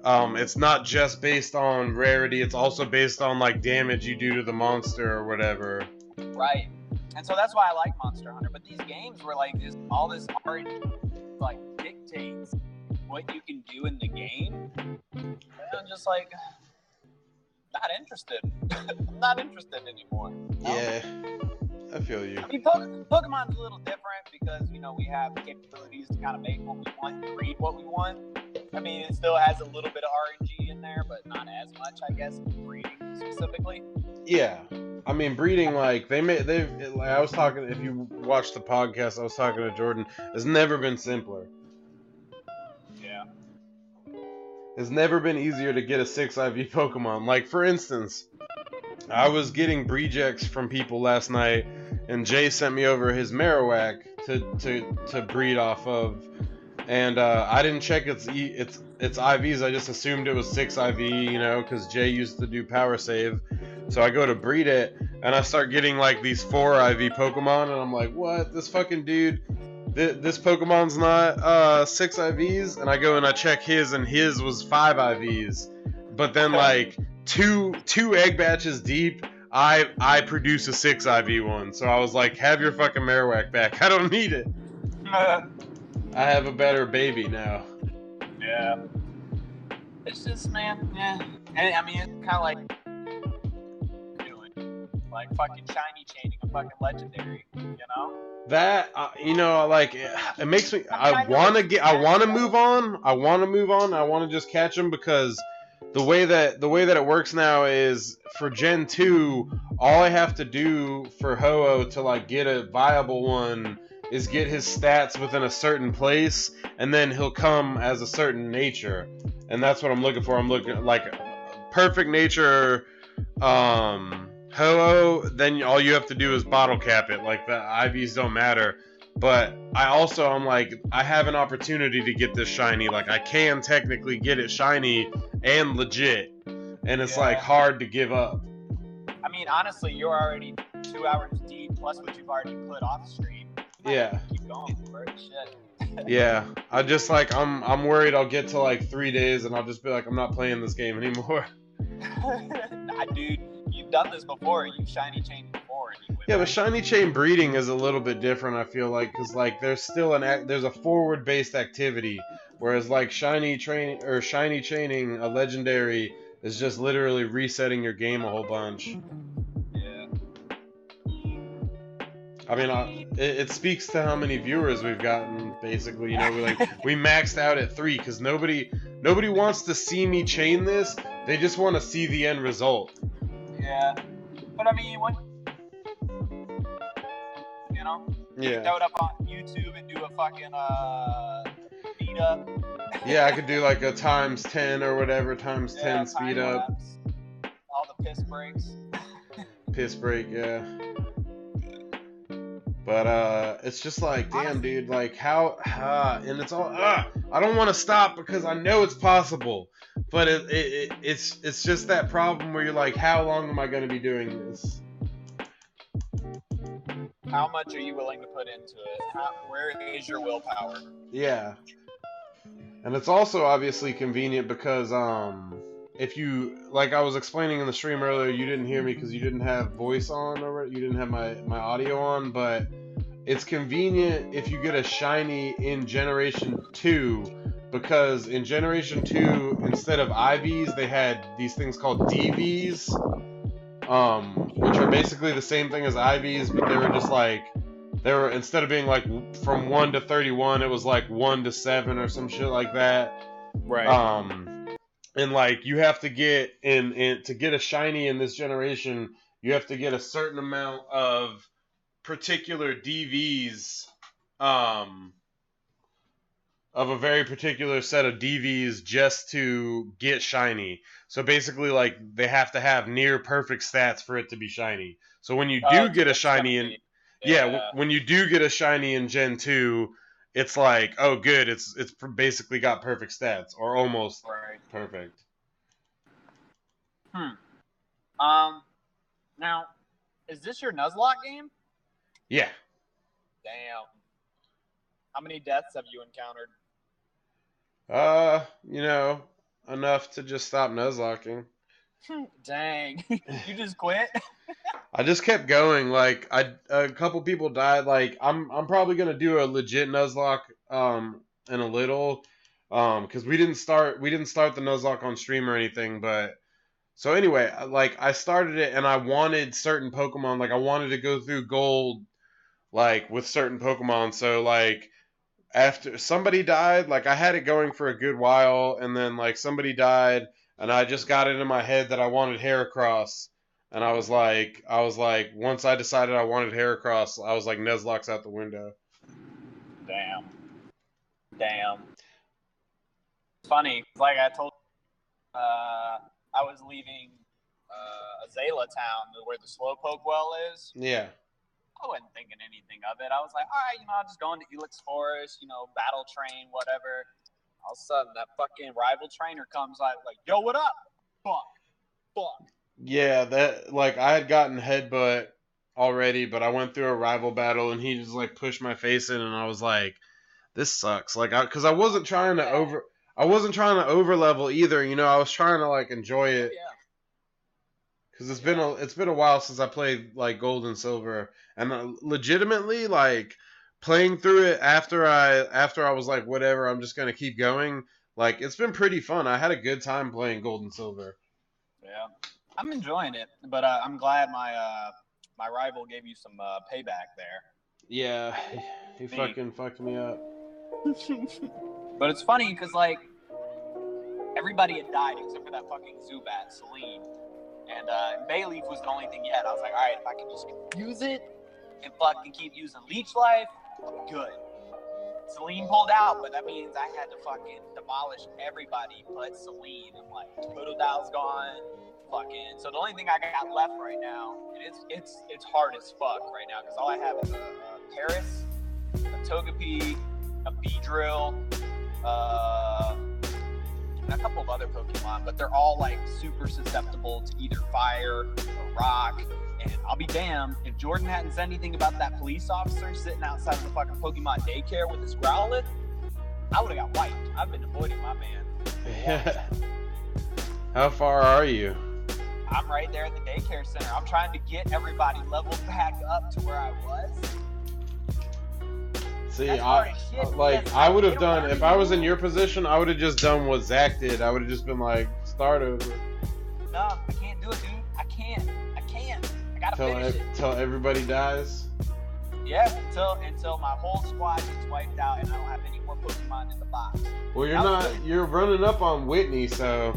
it's not just based on rarity. It's also based on like damage you do to the monster or whatever. Right. And so that's why I like Monster Hunter. But these games were like just all this RNG like dictates what you can do in the game. And I'm just like not interested. I'm not interested anymore. No? Yeah, I feel you. I mean, Pokemon's a little different because, you know, we have capabilities to kind of make what we want and breed what we want. I mean, it still has a little bit of RNG in there, but not as much, I guess, breeding specifically. Yeah. I mean, breeding, like, I was talking, if you watched the podcast, I was talking to Jordan, it's never been simpler. Yeah. It's never been easier to get a 6 IV Pokemon. Like, for instance, I was getting Breejects from people last night, and Jay sent me over his Marowak to breed off of, and I didn't check its IVs. I just assumed it was 6 IV, you know, because Jay used to do Power Save. So I go to breed it, and I start getting like these 4 IV Pokemon, and I'm like, what? This fucking dude, this Pokemon's not 6 IVs? And I go and I check his, and his was 5 IVs. But then like two egg batches deep, I produce a 6 IV one. So I was like, have your fucking Marowak back. I don't need it. I have a better baby now. Yeah. It's just, man, yeah. And I mean, it's kind of like like fucking shiny chaining a fucking legendary, you know? That you know, like it makes me. I want to move on. I want to just catch them because the way that it works now is for Gen 2, all I have to do for Ho-Oh to like get a viable one is get his stats within a certain place, and then he'll come as a certain nature, and that's what I'm looking for. I'm looking like perfect nature. Ho-Oh, then all you have to do is bottle cap it. Like, the IVs don't matter. But I'm like, I have an opportunity to get this shiny. Like, I can technically get it shiny and legit. And it's, like, hard to give up. I mean, honestly, you're already 2 hours deep, plus what you've already put off stream. Yeah. Keep going, bro. Shit. Yeah. I just, like, I'm worried I'll get to, like, 3 days, and I'll just be like, I'm not playing this game anymore. Nah, dude. You've done this before. You've shiny chained before. Yeah, but shiny chain breeding is a little bit different, I feel like, because like there's still there's a forward based activity, whereas like shiny chaining a legendary is just literally resetting your game a whole bunch. Yeah. I mean, it speaks to how many viewers we've gotten. Basically, you know, we maxed out at 3 because nobody wants to see me chain this. They just want to see the end result. Yeah, but I mean, what, you know? You can throw it up on YouTube and do a fucking speed up. Yeah, I could do like a times 10 or whatever, times 10 speed up. Lapse. All the piss breaks. Piss break, yeah. But it's just like, damn, dude, like how, and it's all, I don't want to stop because I know it's possible. But it's just that problem where you're like, how long am I going to be doing this? How much are you willing to put into it? Where is your willpower? Yeah. And it's also obviously convenient because if you, like I was explaining in the stream earlier, you didn't hear me because you didn't have voice on, or you didn't have my audio on, but it's convenient if you get a shiny in Generation 2. Because in Generation 2, instead of IVs, they had these things called DVs, which are basically the same thing as IVs, but they were just like, instead of being like from 1 to 31, it was like 1 to 7 or some shit like that. Right. And like you have to get to get a shiny in this generation, you have to get a certain amount of particular DVs, of a very particular set of DVs just to get shiny. So basically, like, they have to have near perfect stats for it to be shiny. So when you do get a shiny in, when you do get a shiny in Gen 2, it's like, oh, good, it's basically got perfect stats or almost perfect. Now, is this your Nuzlocke game? Yeah. Damn. How many deaths have you encountered? You know, enough to just stop Nuzlocking. Dang. You just quit? I just kept going. Like, a couple people died. Like, I'm probably gonna do a legit Nuzlocke in a little, because we didn't start the Nuzlocke on stream or anything. But so anyway, like, I started it and I wanted certain Pokemon. Like, I wanted to go through Gold, like, with certain Pokemon. So like, after somebody died, like, I had it going for a good while, and then like somebody died, and I just got it in my head that I wanted Heracross. And I was like, once I decided I wanted Heracross, I was like, Nuzlocke's out the window. Damn. It's funny, like I told I was leaving Azalea Town, where the Slowpoke well is. Yeah. I wasn't thinking anything of it. I was like, all right, I'll just go into Elix Forest, battle train, whatever. All of a sudden, that fucking rival trainer comes like, yo, what up? Fuck. Yeah, that, like, I had gotten Headbutt already, but I went through a rival battle, and he just, like, pushed my face in, and I was like, this sucks. Like, because I wasn't trying to over level either, I was trying to, like, enjoy it. Yeah. Because it's been a while since I played, like, Gold and Silver, and legitimately, like, playing through it after I was like, whatever, I'm just gonna keep going. Like, it's been pretty fun. I had a good time playing Gold and Silver. Yeah, I'm enjoying it, but I'm glad my rival gave you some payback there. Yeah, he fucking fucked me up. But it's funny because, like, everybody had died except for that fucking Zubat, Celine. And Bayleaf was the only thing yet. I was like, all right, if I can just use it and fucking keep using Leech Life, I'm good. Celine pulled out, but that means I had to fucking demolish everybody but Celine. I'm like, Totodile's gone. Fucking. So the only thing I got left right now, and it's hard as fuck right now, because all I have is a Paris, a Togepi, a Beedrill, and a couple of other Pokemon, but they're all like super susceptible to either fire or rock. And I'll be damned if Jordan hadn't said anything about that police officer sitting outside of the fucking Pokemon daycare with his Growlithe, I would have got wiped. I've been avoiding my man. Yeah. How far are you? I'm right there at the daycare center. I'm trying to get everybody leveled back up to where I was. See, I would have done, if I was in your position, I would have just done what Zach did. I would have just been like, start over. No, I can't do it, dude. I can't. I gotta finish it. Till everybody dies? Yeah, until my whole squad gets wiped out and I don't have any more Pokemon in the box. Well, you're running up on Whitney, so.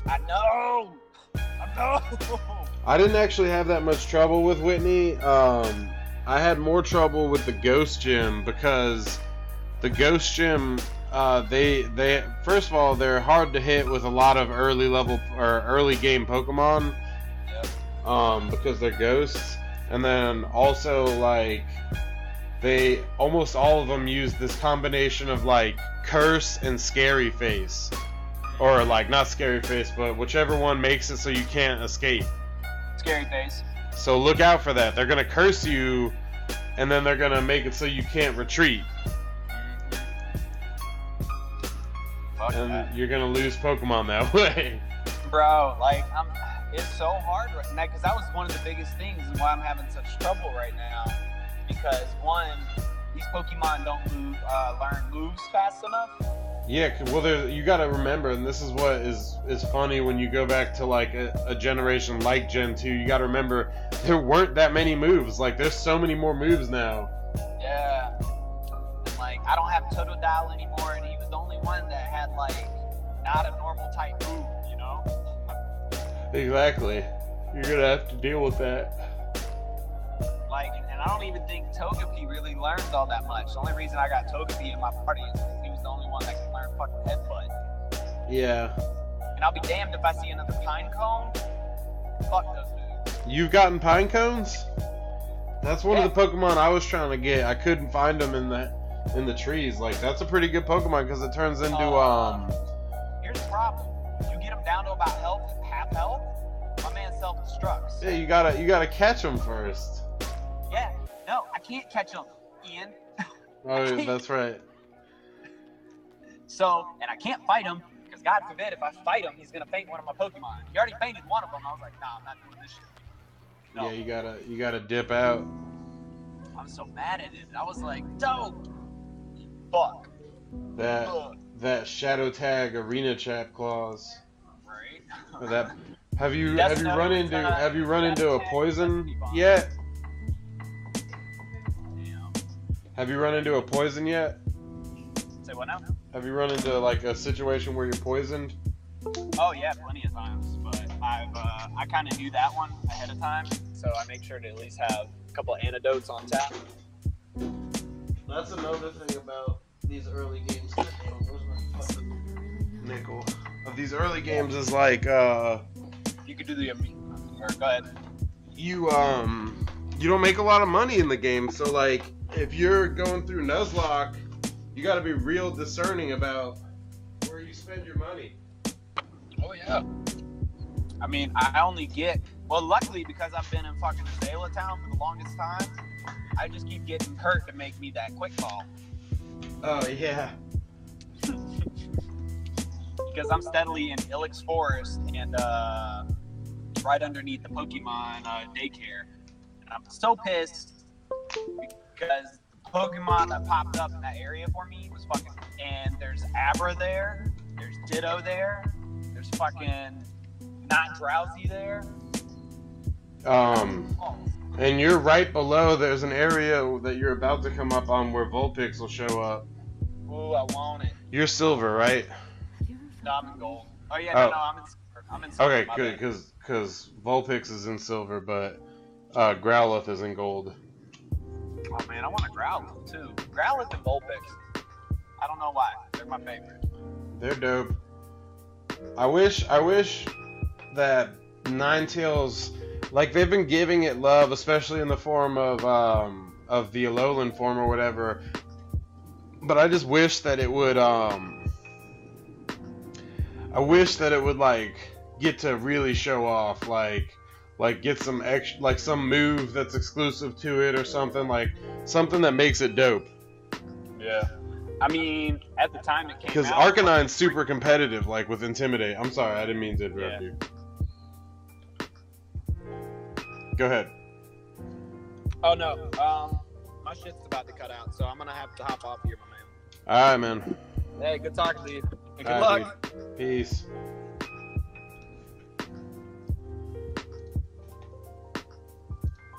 I know. I didn't actually have that much trouble with Whitney. I had more trouble with the Ghost Gym, because the Ghost Gym, they first of all, they're hard to hit with a lot of early game Pokemon. Yep. Because they're ghosts, and then also, like, they almost all of them use this combination of, like, Curse and Scary Face, or, like, not Scary Face, but whichever one makes it so you can't escape. Scary Face. So look out for that. They're gonna curse you, and then they're gonna make it so you can't retreat. Fuck and that. You're gonna lose Pokemon that way. Bro, like, it's so hard right now, because that was one of the biggest things and why I'm having such trouble right now. Because one, these Pokemon don't learn moves fast enough. Yeah, well, you gotta remember, and this is what is funny when you go back to, like, a generation like Gen 2, you gotta remember, there weren't that many moves. Like, there's so many more moves now. Yeah. And, like, I don't have Totodile anymore, and he was the only one that had, like, not a normal type move, you know? Exactly. You're gonna have to deal with that. Like, and And I don't even think Togepi really learns all that much. The only reason I got Togepi in my party is because he was the only one that could learn fucking Headbutt. Yeah. And I'll be damned if I see another Pinecone. Fuck those dudes. You've gotten pine cones? That's one of the Pokemon I was trying to get. I couldn't find them in the trees. Like, that's a pretty good Pokemon because it turns into Here's the problem. You get them down to about half health, my man self-destructs. Yeah, you gotta catch them first. Yeah, no, I can't catch them, Ian. Oh, that's right. So, and I can't fight him because God forbid if I fight him, he's gonna faint one of my Pokemon. He already fainted one of them. I was like, nah, I'm not doing this shit. No. Yeah, you gotta dip out. I'm so mad at it. I was like, dope. Fuck. That Shadow Tag Arena Chap clause. Right. Or that. Have you run into a poison yet? Have you run into a poison yet? Say what now? Have you run into like a situation where you're poisoned? Oh yeah, plenty of times. But I kind of knew that one ahead of time, so I make sure to at least have a couple of antidotes on tap. That's another thing about these early games. Nickel. Of these early games is like you could do the or go ahead. You don't make a lot of money in the game, so like if you're going through Nuzlocke, you got to be real discerning about where you spend your money. Oh yeah. I mean, I only get luckily because I've been in fucking Azalea Town for the longest time, I just keep getting hurt to make me that quick call. Oh yeah. Because I'm steadily in Ilex Forest and right underneath the Pokemon daycare. And I'm so pissed because the Pokemon that popped up in that area for me was fucking. And there's Abra there, there's Ditto there, there's fucking Not Drowsy there. And you're right below. There's an area that you're about to come up on where Vulpix will show up. Ooh, I want it. You're silver, right? No, I'm in gold. Oh yeah, no, I'm in silver. Okay, good, because Vulpix is in silver, but Growlithe is in gold. Oh man, I want a Growlithe too. Growlithe and Vulpix. I don't know why. They're my favorite. They're dope. I wish that Ninetales, like they've been giving it love, especially in the form of the Alolan form or whatever. But I just wish that it would like get to really show off, like get some extra, like some move that's exclusive to it or something, like something that makes it dope. Yeah. I mean, at the time it came out. Because Arcanine's super competitive, like with Intimidate. I'm sorry, I didn't mean to interrupt you. Go ahead. Oh no, my shit's about to cut out, so I'm gonna have to hop off here, my man. All right, man. Hey, good talking to you. And good All right, luck. dude. Peace.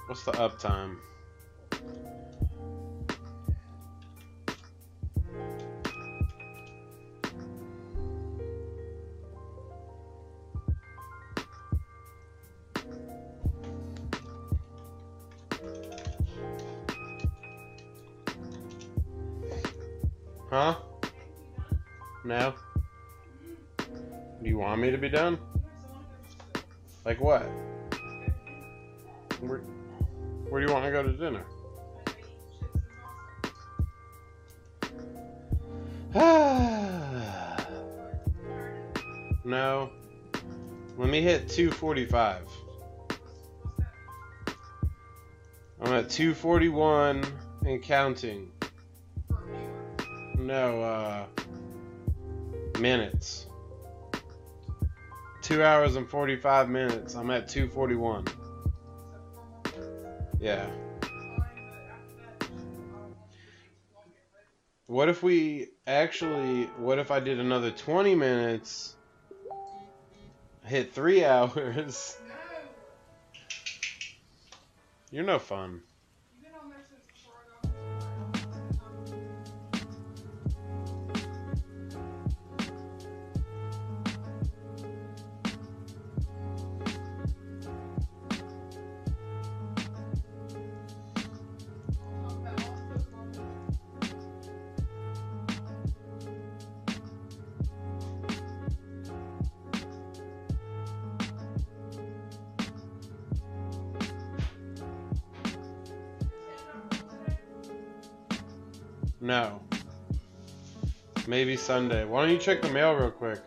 What's the uptime? Huh? No? Do you want me to be done? Like what? Where do you want to go to dinner? No. Let me hit 245. I'm at 241 and counting. No, minutes. 2 hours and 45 minutes. I'm at 241. Yeah. What if I did another 20 minutes, hit 3 hours? You're no fun. No. Maybe Sunday. Why don't you check the mail real quick?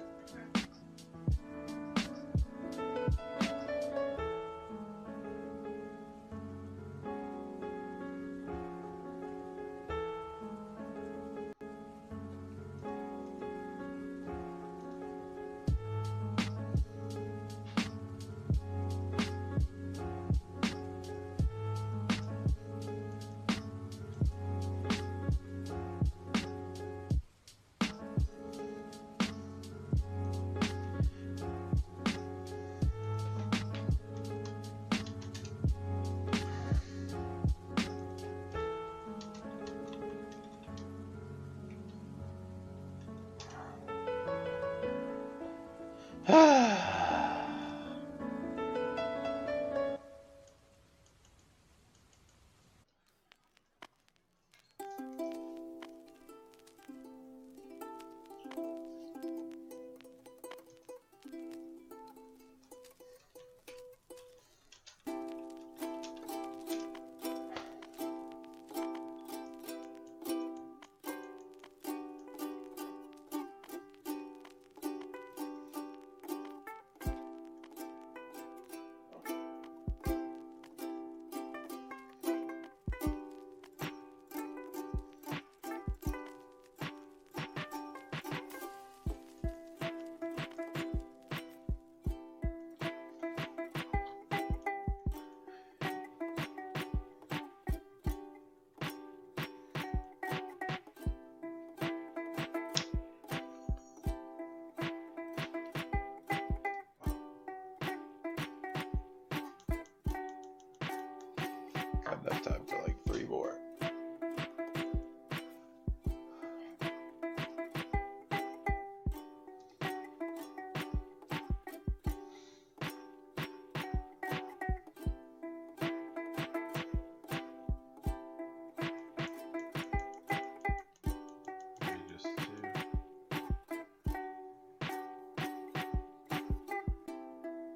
Got enough time for like 3 more.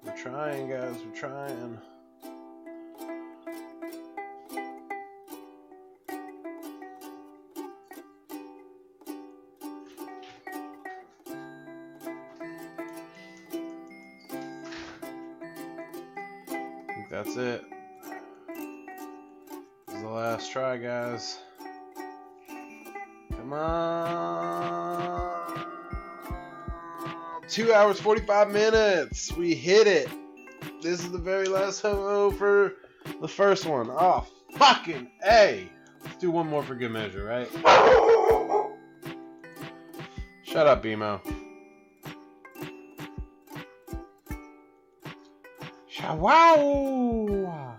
We're trying, guys. We're trying. That's it. This is the last try, guys. Come on. 2 hours, 45 minutes. We hit it. This is the very last ho for the first one. Oh, fucking A. Let's do one more for good measure, right? Shut up, Emo. Wow!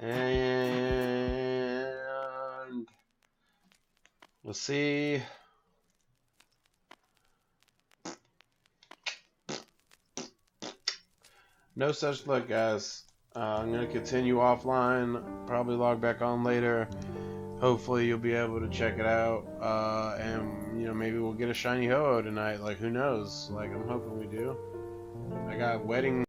And we'll see. No such luck, guys. I'm going to continue offline, probably log back on later. Hopefully you'll be able to check it out. And, you know, maybe we'll get a shiny Ho-Oh tonight. Like, who knows? Like, I'm hoping we do. I got wedding